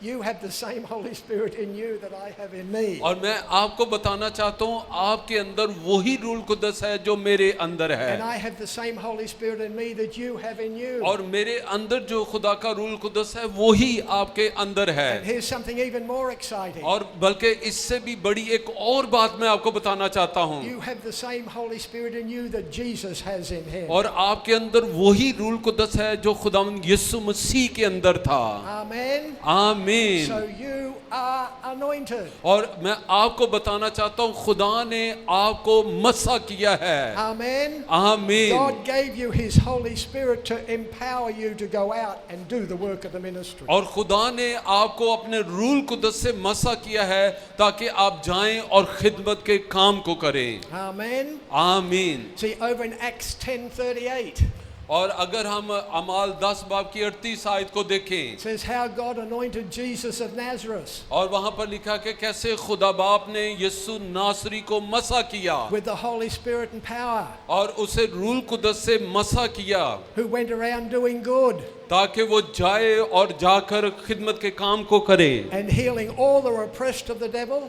you have the same Holy Spirit in you that I have in me. और मैं आपको बताना चाहता हूँ आपके अंदर वही रूल कुदस है जो मेरे अंदर And है, I have the same Holy Spirit in me that you have in you. और मेरे अंदर जो खुदा का रूल कुदस है वही आपके अंदर And है। here's something even more exciting. और बल्कि इससे भी बड़ी एक और बात मैं आपको बताना चाहता हूँ, You have the same Holy Spirit in you that Jesus has in him. और आपके अंदर वही रूल कुदस है जो खुदावंद यीशु मसीह के अंदर था। Amen. आमीन। So you are anointed. और मैं आपको बताना चाहता हूँ खुदा ने आपको मसा किया है। Amen. आमीन। God gave you his Holy Spirit to empower you to go out and do the work of the ministry. और खुदा ने आपको अपने रूल कुदस से मसा किया है ताकि आप जाएं और खिदमत के काम को करें। Amen. आमीन। See, over in Acts 10:38, और अगर हम अमाल 10 बाब की 38 आयत को देखें, it says how God anointed Jesus of Nazareth और वहां पर लिखा कि कैसे खुदा बाप ने यीशु नासरी को मसा किया with the Holy Spirit and power, और उसे रूल कुदस से मसा किया who went around doing good ताकि वो जाए और जाकर खिदमत के काम को करे, and healing all the oppressed of the devil.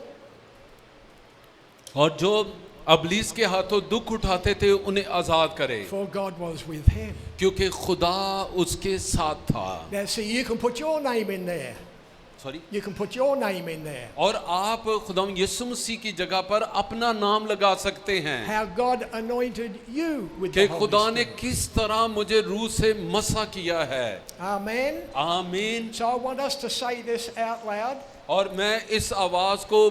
और जो अबलीस के हाथों दुख उठाते थे उन्हें आजाद करे, For God was with him. क्योंकि खुदा उसके साथ था। Now, see, you can put your name in there. Sorry. You can put your name in there. और आप खुदा यीशु मसीह की जगह पर अपना नाम लगा सकते हैं How God anointed you with कि the Holy खुदा ने Spirit. किस तरह मुझे रूह से मसा किया है। Amen. आमीन। So I want us to say this out loud. और मैं इस आवाज को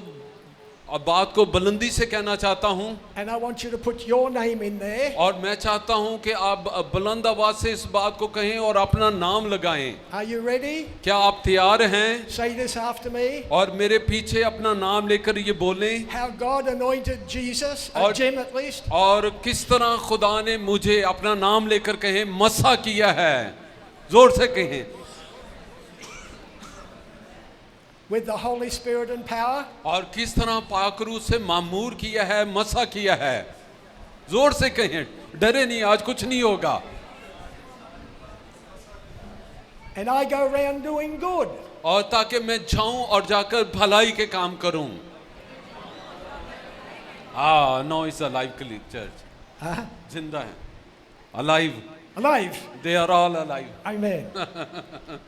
बात को बुलंदी से कहना चाहता हूँ, And I want you to put your name in there. और मैं चाहता हूँ कि आप बुलंद आवाज से इस बात को कहें और अपना नाम लगाएं। Are you ready? क्या आप तैयार हैं? Say this after me. और मेरे पीछे अपना नाम लेकर ये बोलें। How God anointed Jesus, और- Jim at least, और किस तरह खुदा ने मुझे अपना नाम लेकर कहें मसा किया है। जोर से कहें। with the Holy Spirit and power. और किस तरह पाकरू से मामूर किया है, मसा किया है। जोर से कहें, डरे नहीं, आज कुछ नहीं होगा। And I go around doing good. और ताकि मैं जाऊं और जाकर भलाई के काम करूं। No it's alive church, Huh? जिंदा है, alive, Alive. They are all alive. Amen.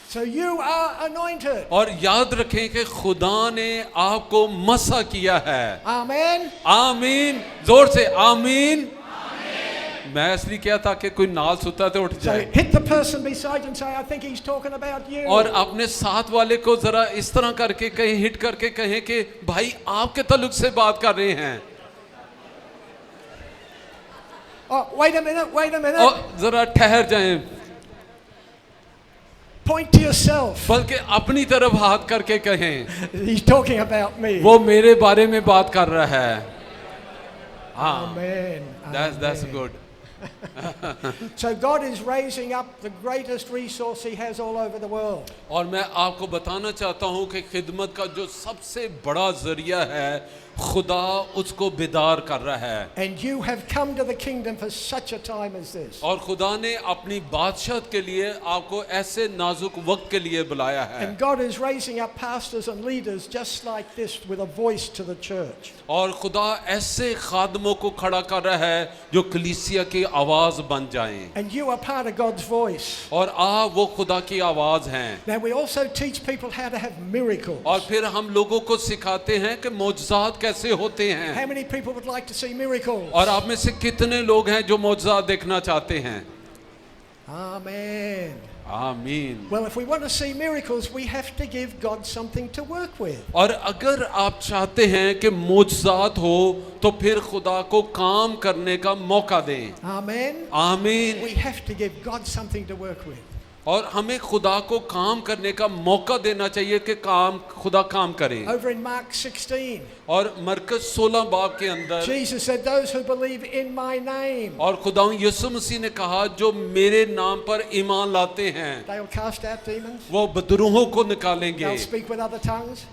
So you are anointed. और याद रखें कि खुदा ने आपको मसा किया है। Amen. आमीन। जोर से आमीन। मैं इसलिए क्या था कि कोई नाल सुता तो उठ So जाए। hit the person beside you and say, I think he's talking about you. और अपने साथ वाले को जरा इस तरह करके कहें, हिट करके कहें कि भाई आपके ताल्लुक से बात कर रहे हैं। Oh, wait a minute, wait a minute. और जरा ठहर जाएं, Point to yourself. बल्कि अपनी तरफ हाथ करके कहें, He's talking about me. वो मेरे बारे में बात कर रहा है। हाँ, Amen. that's Amen. good. So God is raising up the greatest resource he has all over the world. और मैं आपको बताना चाहता हूँ कि खिदमत का जो सबसे बड़ा जरिया है, खुदा उसको बेदार कर रहा है। And you have come to the kingdom for such a time as this. और खुदा ने अपनी बादशाहत के लिए आपको ऐसे नाजुक वक्त के लिए बुलाया है। And God is raising up pastors and leaders just like this with a voice to the church. और खुदा ऐसे खादमों को खड़ा कर रहा है जो कलीसिया की आवाज बन जाएं। And you are part of God's voice. और आप वो खुदा की आवाज हैं। Now we also teach people how to have miracles. और फिर हम लोगों को सिखाते हैं कि मौजज़ात कैसे होते हैं। How many people would like to see miracles? और आप में से कितने लोग हैं जो मौजज़ात देखना चाहते हैं? Amen. आमीन। Well, if we want to see miracles, we have to give God something to work with. और अगर आप चाहते हैं कि मौजज़ात हो तो फिर खुदा को काम करने का मौका दें। Amen. आमीन। We have to give God something to work with. और हमें खुदा को काम करने का मौका देना चाहिए कि खुदा काम करे। Over in Mark 16, और मरकज 16 बाब के अंदर Jesus said, those who believe in my name, और खुदा यीशु मसीह ने कहा जो मेरे नाम पर ईमान लाते हैं they will cast out demons, वो बदरूहों को they'll निकालेंगे, speak with other tongues,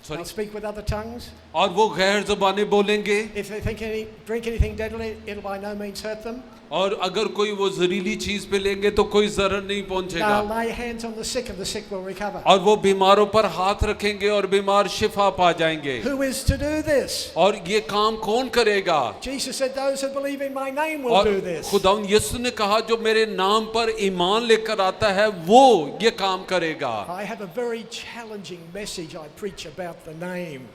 They'll speak with other tongues. और वो गैर ज़बानें बोलेंगे। If they drink anything deadly, it'll by no means hurt them. और अगर कोई वो जहरीली चीज पे लेंगे तो कोई जरर नहीं पहुंचेगा। They'll lay hands on the sick and the sick will recover. और वो बीमारों पर हाथ रखेंगे और बीमार शिफा पा जाएंगे। Who is to do this? और ये काम कौन करेगा? Jesus said, "Those who believe in my name will और do this." खुदावंद यीशु ने कहा जो मेरे नाम पर ईमान लेकर आता है वो ये काम करेगा। I have a very challenging message I preach about the name.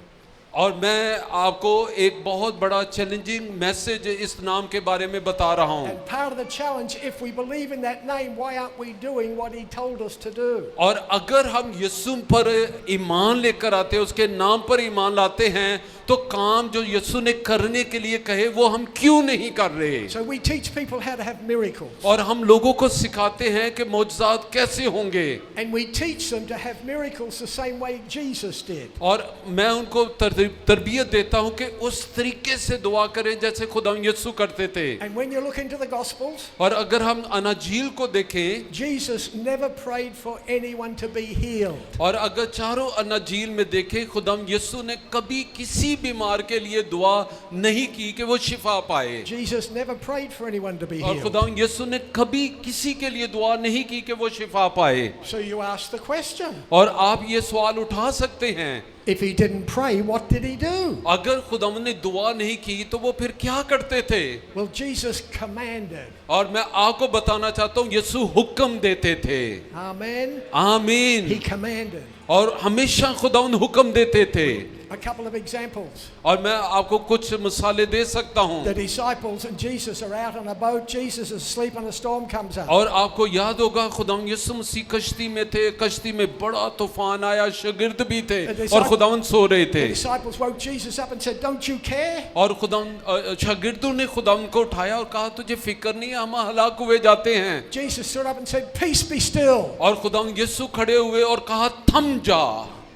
और मैं आपको एक बहुत बड़ा चैलेंजिंग मैसेज इस नाम के बारे में बता रहा हूँ। And part of the challenge, if we believe in that name, why aren't we doing what he told us to do? और अगर हम यीशु पर ईमान लेकर आते हैं, उसके नाम पर ईमान लाते हैं, तो काम जो यीशु ने करने के लिए कहे वो हम क्यों नहीं कर रहे? So we teach people how to have miracles. और हम लोगों को सिखाते हैं कि मौजज़ात कैसे होंगे। And we teach them to have miracles the same way Jesus did. और मैं उनको तरबियत देता हूँ कि उस तरीके से दुआ करें जैसे खुदा यीशु करते थे। And when you look into the Gospels, और अगर हम अनाजील को देखें, Jesus never prayed for anyone to be healed. और अगर चारों अनाजील में देखें, खुदा यीशु ने कभी किसी बीमार के लिए दुआ नहीं की कि वो शिफा पाए। Jesus never prayed for anyone to be और healed. खुदा यीशु ने कभी किसी के लिए दुआ नहीं की कि वो शिफा पाए। So you ask the question, और आप ये सवाल उठा सकते हैं, if he didn't pray, what did he do? अगर खुदा ने दुआ नहीं की तो वो फिर क्या करते थे? Well, Jesus commanded. और मैं आपको बताना चाहता हूँ यीशु हुक्म देते थे। Amen. आमीन। He commanded. और हमेशा खुदा हुक्म देते थे। A couple of examples. और मैं आपको कुछ मिसालें दे सकता हूँ। The disciples and Jesus are out on a boat. Jesus is asleep and a storm comes up. और आपको याद होगा खुदा यीशु मसीह कश्ती में थे, कश्ती में बड़ा तूफान आया, शागिर्द भी थे और खुदावंद सो रहे थे। The disciples woke Jesus up and said, "Don't you care?" और खुदावंद शागिर्दों ने खुदावंद को उठाया और कहा तुझे फिक्र नहीं है, हम हलाक हुए जाते हैं। Jesus stood up and said, "Peace, be still." और खुदावंद यीशु खड़े हुए और कहा थम जा।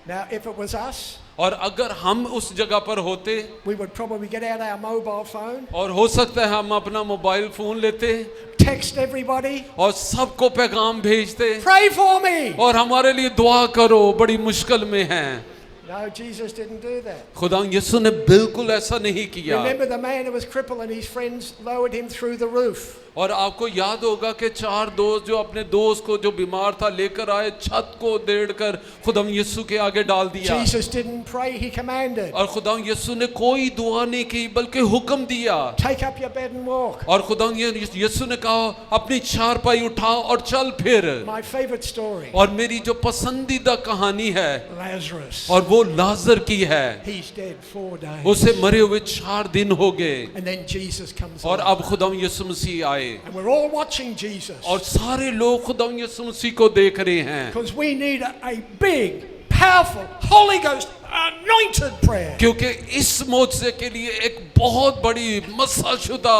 Now, if it was us, और अगर हम उस जगह पर होते, we would probably get out our mobile phone, और हो सकता है हम अपना मोबाइल फोन लेते text everybody, और सबको पैगाम भेजते "Pray for me." और हमारे लिए दुआ करो, बड़ी मुश्किल में हैं। No, Jesus didn't do that. खुदा यीशु ने बिल्कुल ऐसा नहीं किया। Remember the man who was crippled and his friends lowered him through the roof. और आपको याद होगा कि चार दोस्त जो अपने दोस्त को जो बीमार था लेकर आए, छत को देड़कर खुदा यीशु के आगे डाल दिया। Jesus didn't pray, he commanded. और खुदा यीशु ने कोई दुआ नहीं की बल्कि हुक्म दिया। Take up your bed and walk. और खुदा यीशु ने कहा अपनी चारपाई उठाओ और चल फिर। My favorite story, और मेरी जो पसंदीदा कहानी है Lazarus. और वो लाजर की है। He's dead 4 days. उसे मरे हुए 4 दिन हो गए And then Jesus comes और along. अब खुदा यीशु मसीह आए And we're all watching Jesus. और सारे लोग खुदा यीशु मसीह को देख रहे हैं। Because we need a big, powerful, Holy Ghost anointed prayer. क्योंकि इस मौजज़े के लिए एक बहुत बड़ी मसाशुदा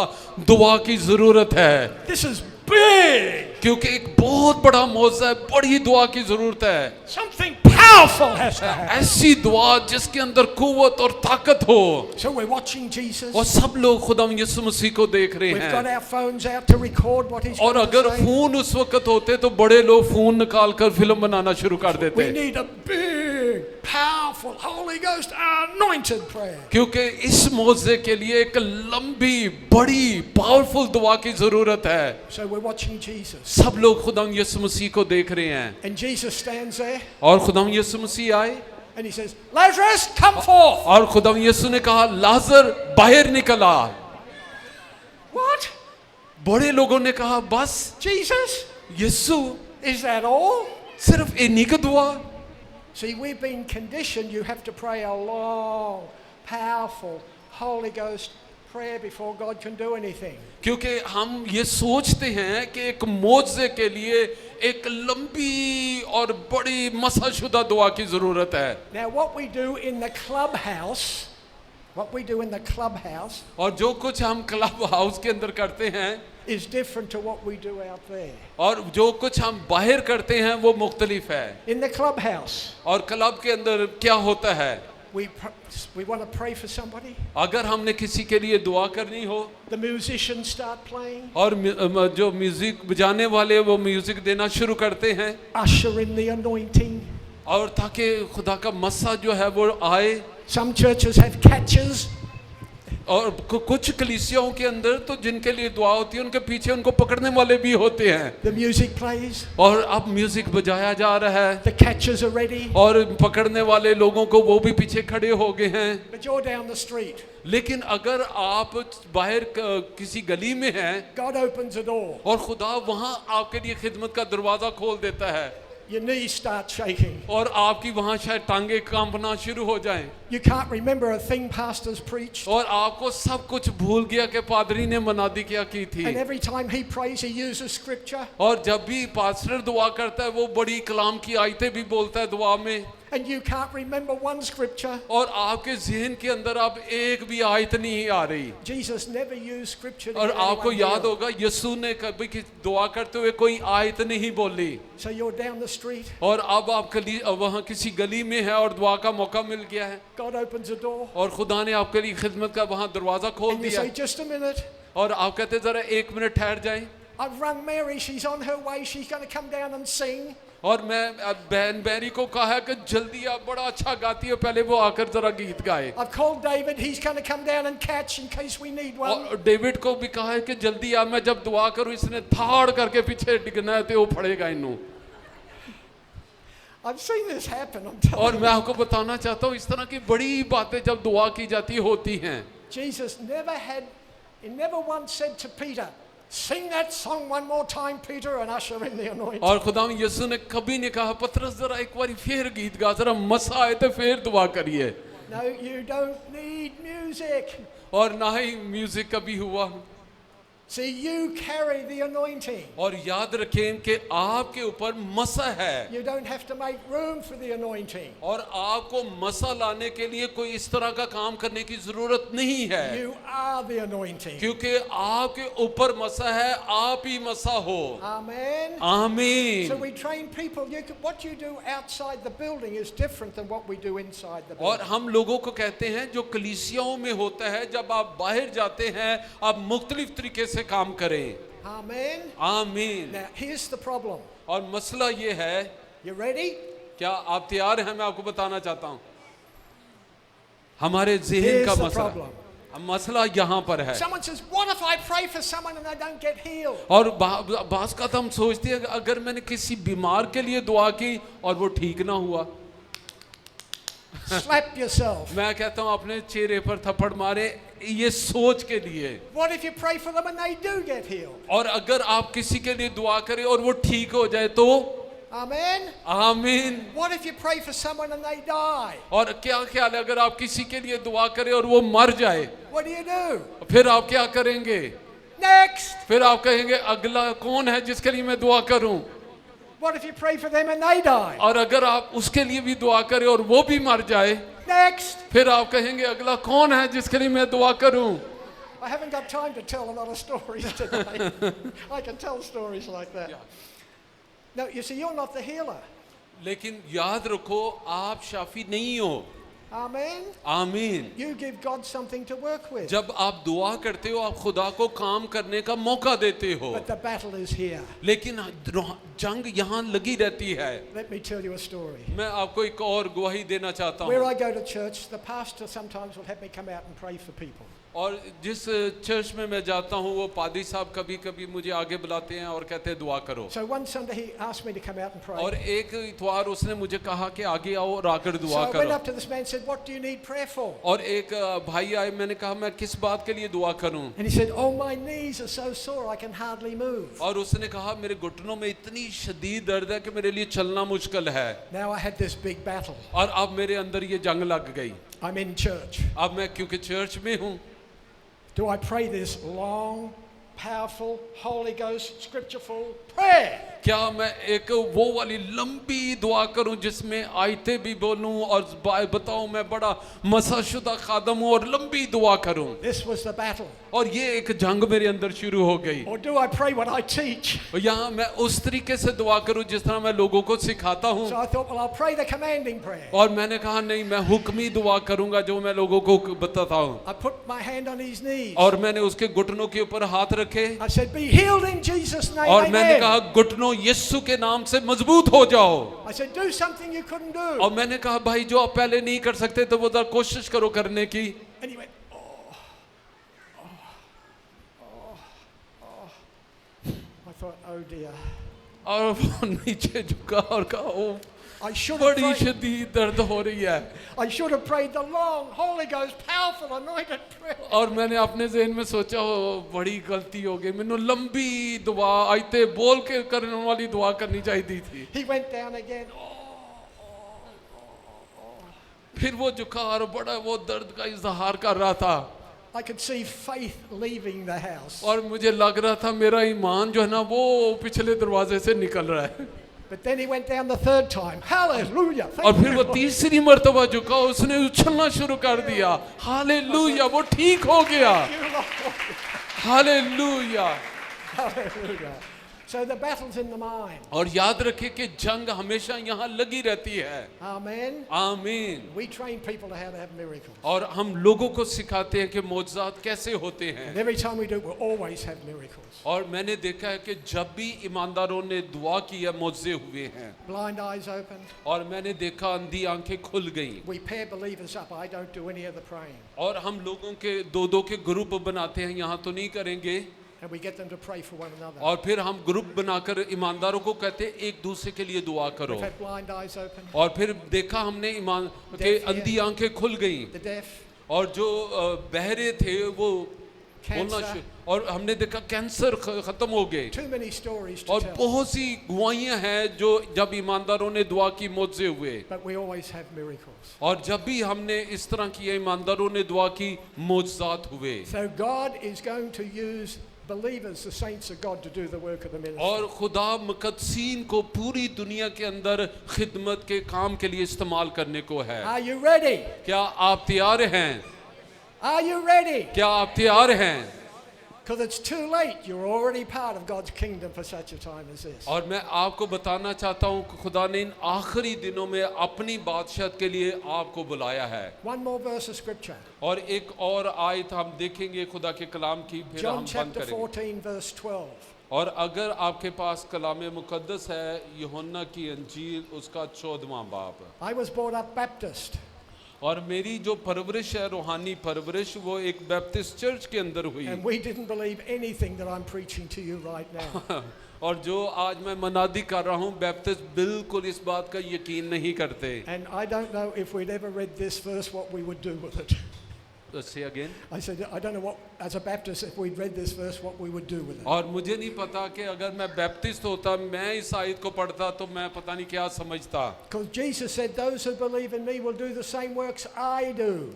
दुआ की जरूरत है। This is big. क्योंकि एक बहुत बड़ा मौजज़ा है, बड़ी दुआ की जरूरत है। Something powerful has to happen. ऐसी दुआ जिसके अंदर कुव्वत और ताकत हो। So we're watching Jesus. और सब लोग खुदा यीशु मसीह को देख रहे We've got हैं। our phones out to record what he's और going to अगर say. फोन उस वक्त होते तो बड़े लोग फोन निकाल कर फिल्म बनाना शुरू कर We देते। need a big, powerful, Holy Ghost anointed prayer. क्योंकि इस मौजज़े के लिए एक लंबी बड़ी पावरफुल दुआ की जरूरत है। So we're watching Jesus. सब लोग खुदा यीशु मसीह को देख रहे हैं And Jesus stands there और खुदा यीशु मसीह आए and he says, "Lazarus, come forth." और खुदा यीशु ने कहा लाजर बाहर निकला। What? बड़े लोगों ने कहा बस Jesus? Yeshu Is that all? सिर्फ इन्हीं का दुआ। See, we've been conditioned you have to pray a long, powerful, Holy Ghost prayer before God can do anything. क्योंकि हम ये सोचते हैं कि एक मौजज़े के लिए एक लंबी और बड़ी मसाशुदा दुआ की जरूरत है। Now, what we do in the clubhouse, और जो कुछ हम क्लब हाउस के अंदर करते हैं is different to what we do out there. और जो कुछ हम बाहर करते हैं वो मुख्तलिफ है। In the clubhouse, और क्लब के अंदर क्या होता है, we want to pray for somebody. अगर हमने किसी के लिए दुआ करनी हो The musicians start playing. और जो म्यूजिक बजाने वाले वो म्यूजिक देना शुरू करते हैं Usher in the anointing. और ताकि खुदा का मसा जो है वो आए। Some churches have catches. और कुछ कलीसियाओं के अंदर तो जिनके लिए दुआ होती है उनके पीछे उनको पकड़ने वाले भी होते हैं। The music plays. और अब म्यूजिक बजाया जा रहा है The catchers are ready. और पकड़ने वाले लोगों को वो भी पीछे खड़े हो गए हैं। But you're down the street. लेकिन अगर आप बाहर किसी गली में हैं God opens a door. और खुदा वहां आपके लिए खिदमत का दरवाजा खोल देता है Your knees start shaking. और आपकी वहां शायद टांगे कांपना शुरू हो जाएं You can't remember a thing pastors preached. और आपको सब कुछ भूल गया कि पादरी ने मनादी क्या की थी। And every time he prays, he uses scripture. और जब भी पास्टर दुआ करता है वो बड़ी कलाम की आयतें भी बोलता है दुआ में And you can't remember one scripture. और आपके जहन के अंदर अब एक भी आयत नहीं आ रही। Jesus never used scripture to और get आपको anyone याद healed. होगा यीशु ने कभी दुआ करते हुए कोई आयत नहीं बोली। So you're down the street. और अब आप वहाँ किसी गली में है और दुआ का मौका मिल गया है God opens a door. और खुदा ने आपके लिए खिदमत का वहाँ दरवाजा खोल And you दिया say, just a minute. और आप कहते जरा 1 मिनट ठहर जाएं। I've rung Mary. She's on her way. She's going to come down and sing. और मैं बहन बैरी को कहा है कि जल्दी आप बड़ा अच्छा गाती है पहले वो आकर जरा गीत गाए। I've called David. He's going to come down and catch in case we need one. और डेविड को भी कहा है कि जल्दी आ मैं जब दुआ करूं इसने थाड़ करके पीछे डिगना है तो वो पड़ेगा इन्हों। I've seen this happen. I'm telling और you. मैं आपको बताना चाहता हूँ इस तरह की बड़ी बातें जब दुआ की जाती होती हैं। Jesus he never once said to Peter, sing that song one more time, Peter, and usher in the anointing. और खुदाम यीशु ने कभी नहीं कहा पतरस जरा एक बार फिर गीत गा जरा मसा आए तो फिर दुआ करिए। No, you don't need music. और ना ही म्यूजिक कभी हुआ। See, you carry the anointing. और याद रखें कि आपके ऊपर मसा है You don't have to make room for the anointing. और आपको मसा लाने के लिए कोई इस तरह का काम करने की जरूरत नहीं है You are the anointing. क्योंकि आपके ऊपर मसा है आप ही मसा हो। Amen. So आमीन। we train people. What you do outside the building is different than what we do inside the और building. हम लोगों को कहते हैं जो कलीसियाओं में होता है जब आप बाहर जाते हैं आप मुख्तलिफ तरीके से काम करें। Amen. आमीन। Now, here's the problem. और मसला ये है You ready? क्या आप तैयार हैं? मैं आपको बताना चाहता हूं हमारे जहन Here's का the मसला problem. मसला यहाँ पर है। Someone says, what if I pray for someone and they don't get healed? और बास का तो हम सोचते हैं अगर मैंने किसी बीमार के लिए दुआ की और वो ठीक ना हुआ Slap yourself. मैं कहता हूँ अपने चेहरे पर थप्पड़ मारे ये सोच के लिए। What if you pray for them and they do get healed? और अगर आप किसी के लिए दुआ करें और वो ठीक हो जाए तो Amen. आमीन। What if you pray for someone and they die? और क्या ख्याल है अगर आप किसी के लिए दुआ करें और वो मर जाए What do? फिर आप क्या करेंगे? Next. फिर आप कहेंगे अगला कौन है जिसके लिए मैं दुआ करूं? What if you pray for them and they die? और अगर आप उसके लिए भी दुआ करें और वो भी मर जाए Next. फिर आप कहेंगे अगला कौन है जिसके लिए मैं दुआ करूं? I haven't got time to tell a lot of stories today. I can tell stories like that. No, you see, you're not the healer. लेकिन याद रखो आप शाफी नहीं हो। Amen. आमीन। You give God something to work with. जब आप दुआ करते हो आप खुदा को काम करने का मौका देते हो But the battle is here. लेकिन जंग यहाँ लगी रहती है। Let me tell you a story. मैं आपको एक और गवाही देना चाहता Where हूँ। I go to church, the pastor sometimes will have me come out and pray for people. और जिस चर्च में मैं जाता हूँ वो पादरी साहब कभी कभी मुझे आगे बुलाते हैं और कहते हैं दुआ करो। So one Sunday he asked me to come out and pray. और एक इतवार उसने मुझे कहा कि आगे आओ और आकर So दुआ I went करो। up to this man and said, what do you need prayer for? और एक भाई आए मैंने कहा मैं किस बात के लिए दुआ करूं? And he said, oh, my knees are so sore I can hardly move. और उसने कहा मेरे घुटनों में इतनी शदीद दर्द है कि मेरे लिए चलना मुश्किल है। Now I had this big battle. और अब मेरे अंदर ये जंग लग गई। I'm in church. अब मैं क्योंकि चर्च में हूँ Do I pray this long, powerful, Holy Ghost, scriptureful prayer? क्या मैं एक वो वाली लंबी दुआ करूं जिसमें आयतें भी बोलूं और बताऊं मैं बड़ा मसाशुदा खादम हूं और लंबी दुआ करूं? This was the battle. और ये एक जंग मेरे अंदर शुरू हो गई। Or do I pray what I teach? और यहाँ मैं उस तरीके से दुआ करूं जिस तरह मैं लोगों को सिखाता हूं। So I thought, well, I'll pray the commanding prayer. और मैंने कहा नहीं मैं हुक्मी दुआ करूंगा जो मैं लोगों को बताता हूं। I put my hand on his knees. और मैंने उसके घुटनों के ऊपर हाथ रखे I said, be healed in Jesus' name. और मैंने Amen. कहा घुटनों बनो, यीशु के नाम से मजबूत हो जाओ। I said, do something you couldn't do. और मैंने कहा भाई जो आप पहले नहीं कर सकते तो वो कोशिश करो करने की। And he went, I thought, oh dear. और वो नीचे झुका और कहा ओ I should have बड़ी prayed. शदीद दर्द हो रही है। I should have prayed the long, Holy Ghost, powerful, anointed prayer. और मैंने अपने ज़हन में सोचा ओ बड़ी गलती हो गई, मैंने लंबी दुआ आयते बोल के करने वाली दुआ करनी चाहिए थी। He went down again. फिर वो झुका और बड़ा वो दर्द का इजहार कर रहा था। I could see faith leaving the house. और मुझे लग रहा था मेरा ईमान जो है ना वो पिछले दरवाजे से निकल रहा है। But then he went down the third time. Hallelujah. और Thank फिर you, वो Lord. तीसरी मर्तबा झुका, उसने उछलना शुरू कर दिया। हालेलुया, वो ठीक हो गया। Thank you, Lord. Hallelujah. Hallelujah. So the battle's in the mind. और याद रखें कि जंग हमेशा यहाँ लगी रहती है। Amen. आमीन। We train people to how to have miracles. और हम लोगों को सिखाते हैं कि मौजज़ात कैसे होते हैं। And every time we do it, we'll always have miracles. और मैंने देखा है कि जब भी ईमानदारों ने दुआ की है मौजे हुए हैं। Blind eyes opened. और मैंने देखा अंधी आंखें खुल गईं। We pair believers up. I don't do any of the praying. और हम लोगों के दो के ग्रुप बनाते हैं, यहाँ तो नहीं करेंगे। And we get them to pray for one another. और फिर हम ग्रुप बनाकर ईमानदारों को कहते हैं एक दूसरे के लिए दुआ करो। We've had blind eyes open. और फिर देखा हमने ईमान के अंधी आंखें खुल गईं। The deaf. और जो बहरे थे वो बोलना Cancer. और हमने देखा कैंसर खत्म हो गए। Too many stories to और tell. बहुत सी गुआइयां हैं जो जब ईमानदारों ने दुआ की मौजे हुए। But we always have miracles. और जब भी हमने इस तरह किया ईमानदारों ने दुआ की मौजज़ात हुए। So God is going to use believers, the saints of God, to do the work of the ministry. और खुदा मुकद्दसीन को पूरी दुनिया के अंदर खिदमत के काम के लिए इस्तेमाल करने को है। Are you ready? क्या आप तैयार हैं? Are you ready? क्या आप तैयार हैं? Because it's too late. You're already part of God's kingdom for such a time as this. और मैं आपको बताना चाहता हूँ कि खुदा ने इन आखिरी दिनों में अपनी बादशाहत के लिए आपको बुलाया है। One more verse of scripture. और एक और आयत हम देखेंगे खुदा के कलाम की, फिर हम John बंद chapter करेंगे। 14 verse 12. और अगर आपके पास कलाम मुकद्दस है, यूहन्ना की अंजील उसका 14वां बाब। I was brought up Baptist. और मेरी जो परवरिश है, रूहानी परवरिश, वो एक बैप्टिस्ट चर्च के अंदर हुई। And we didn't believe anything that I'm preaching to you right now. और जो आज मैं मनादी कर रहा हूँ, बैप्टिस्ट बिल्कुल इस बात का यकीन नहीं करते। And I don't know if we'd ever read this verse, what we would do with it. Say again. I said, I don't know what, as a Baptist, if we'd read this verse, what we would do with it. और मुझे नहीं पता कि अगर मैं Baptist होता, मैं इस आयत को पढ़ता तो मैं पता नहीं क्या समझता। Because Jesus said, those who believe in me will do the same works I do.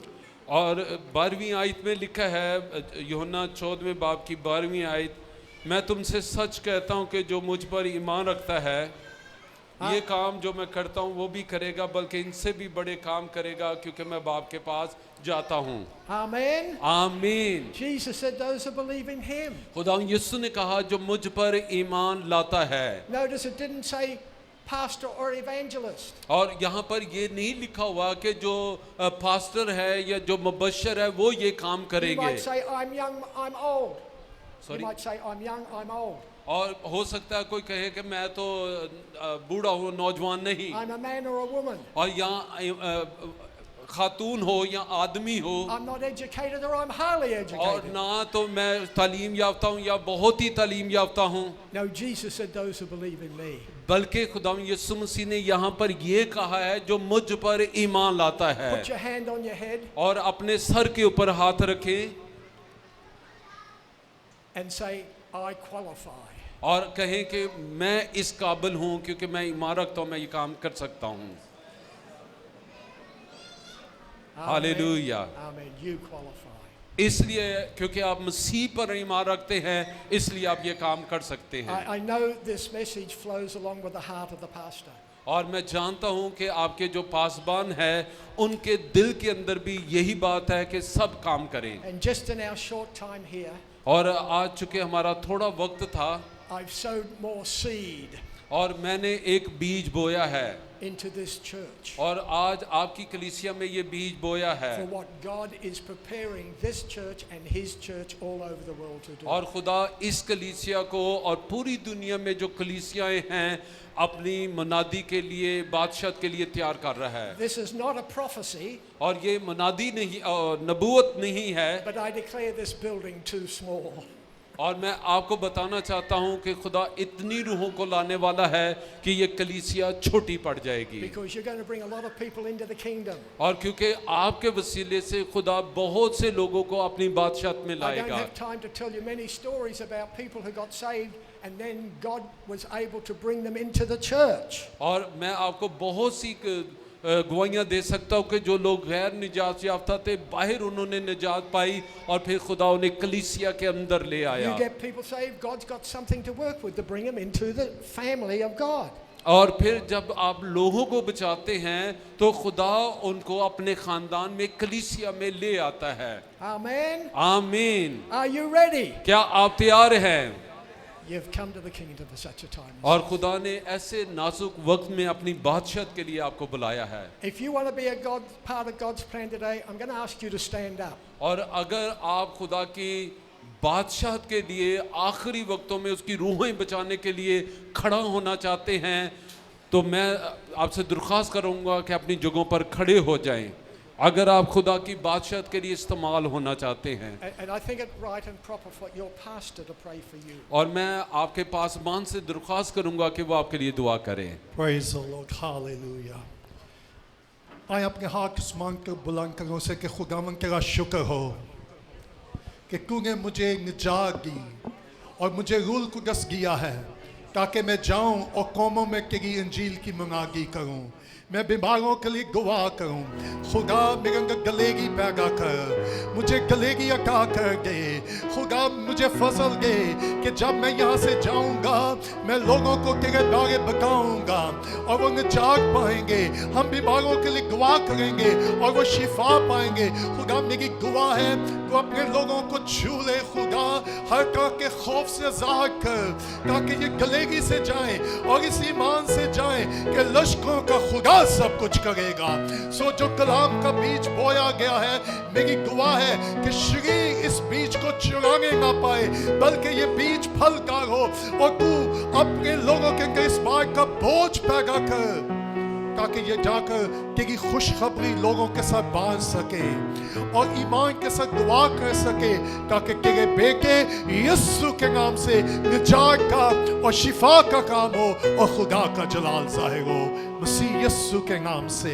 और 12वीं आयत में लिखा है, यूहन्ना 14वें बाब की 12वीं आयत, मैं तुमसे सच कहता हूँ कि जो मुझ पर ईमान रखता है ये काम जो मैं करता हूँ वो भी करेगा, बल्कि इनसे भी बड़े काम करेगा, क्योंकि मैं बाप के पास जाता हूँ। Amen. आमीन। Jesus said, those who believe in him. खुदा यीशु ने कहा जो मुझ पर ईमान लाता है। Notice it didn't say pastor or evangelist. और यहाँ पर ये नहीं लिखा हुआ कि जो पास्टर है या जो मुबश्शिर है वो ये काम You करेंगे। might say, I'm young, I'm old. Sorry? You might say, I'm young, I'm old. और हो सकता है कोई कहे कि मैं तो बूढ़ा हूँ, नौजवान नहीं। I'm a man or a woman. और यहाँ खातून हो या आदमी हो, I'm not educated or I'm highly और educated. ना तो मैं तालीम याफ्ता हूँ या बहुत ही तालीम याफ्ता हूँ। No, Jesus said, those who believe in me. बल्कि खुदा यीशु मसीह ने यहाँ पर ये कहा है जो मुझ पर ईमान लाता है। Put your hand on your head और अपने सर के ऊपर हाथ रखें and say, I qualify. और कहें कि मैं इस काबिल हूँ, क्योंकि मैं ईमान रखता हूँ, मैं ये काम कर सकता हूँ। हालेलुया। Amen. You qualify. इसलिए क्योंकि आप मसीह पर ईमान रखते हैं, इसलिए आप ये काम कर सकते हैं। I know this message flows along with the heart of the pastor. और मैं जानता हूँ कि आपके जो पासबान है उनके दिल के अंदर भी यही बात है कि सब काम करें। And just in our short time here, और आज चूंकि हमारा थोड़ा वक्त था, I've sowed more seed. और मैंने एक बीज बोया है into this church और आज आपकी कलीसिया में ये बीज बोया है for what God is preparing this church and His church all over the world to do. और खुदा इस कलीसिया को और पूरी दुनिया में जो कलीसियाएं हैं अपनी मुनादी के लिए बादशाहत के लिए तैयार कर रहा है। This is not a prophecy, और ये मुनादी नहीं नबूवत नहीं है, but I declare this building too small. और मैं आपको बताना चाहता हूं कि खुदा इतनी रूहों को लाने वाला है कि ये कलीसिया छोटी पड़ जाएगी। Because you're going to bring a lot of people into the kingdom. और क्योंकि आपके वसीले से खुदा बहुत से लोगों को अपनी बादशाहत में I don't लाएगा। have time to tell you many stories about people who got saved and then God was able to bring them into the church. और मैं आपको बहुत सी गवाहियाँ दे सकता हूँ कि जो लोग गैर निजात याफ्ता थे बाहर उन्होंने निजात पाई और फिर खुदा उन्हें कलीसिया के अंदर ले आया। You get people saved, God's got something to work with to bring them into the family of God. और फिर जब आप लोगों को बचाते हैं तो खुदा उनको अपने खानदान में कलीसिया में ले आता है। Amen. आमीन। Are you ready? क्या आप तैयार हैं? You've come to the kingdom for such a time as और खुदा ने ऐसे नाजुक वक्त में अपनी बादशाहत के लिए आपको बुलाया है। If you want to be a part of God's plan today, I'm going to ask you to stand up. और अगर आप खुदा की बादशाहत के लिए आखिरी वक्तों में उसकी रूहें बचाने के लिए खड़ा होना चाहते हैं तो मैं आपसे दरख्वास्त करूंगा कि अपनी जगहों पर खड़े हो जाएं अगर आप खुदा की बादशाहत के लिए इस्तेमाल होना चाहते हैं। And I think it's right and proper for your pastor to pray for you. और मैं आपके पासबान से दरख्वास्त करूंगा कि वो आपके लिए दुआ करें। Praise the Lord. Hallelujah. आए अपने हाथ आसमान को बुलंद करो से कि खुदावन तेरा शुक्र हो कि तूने मुझे निजात दी और मुझे रूल कुदस दिया है ताकि मैं जाऊं और कौमों में तेरी इंजील की मुनादी करूं, मैं बीमारों के लिए दुआ करूं। खुदा मेरे अंदर गलेगी पैदा कर, मुझे गलेगी अता कर दे। खुदा मुझे फसल दे कि जब मैं यहाँ से जाऊंगा मैं लोगों को तेरे बारे बताऊंगा और वो निजात पाएंगे। हम बीमारों के लिए दुआ करेंगे और वो शिफा पाएंगे। खुदा मेरी दुआ है तो अपने लोगों को छू ले खुदा, हर तरह के खौफ से आज़ाद कर ताकि ये गलेगी से जाएं और इस ईमान से जाएं कि लश्करों का खुदा सब कुछ करेगा। सो जो कलाम का बीज बोया गया है मेरी दुआ है कि शरीर इस बीज को चुराने ना पाए बल्कि ये बीज फलदार हो और तू अपने लोगों के अंदर इस बात का बोझ पैदा कर ताकि ये जाकर तेरी खुशखबरी लोगों के साथ बांध सके और ईमान के साथ दुआ कर सके ताकि तेरे बेटे यीशु के नाम से निजात का और शिफा का काम हो और खुदा का जलाल ज़ाहिर हो, मसीह यीशु के नाम से।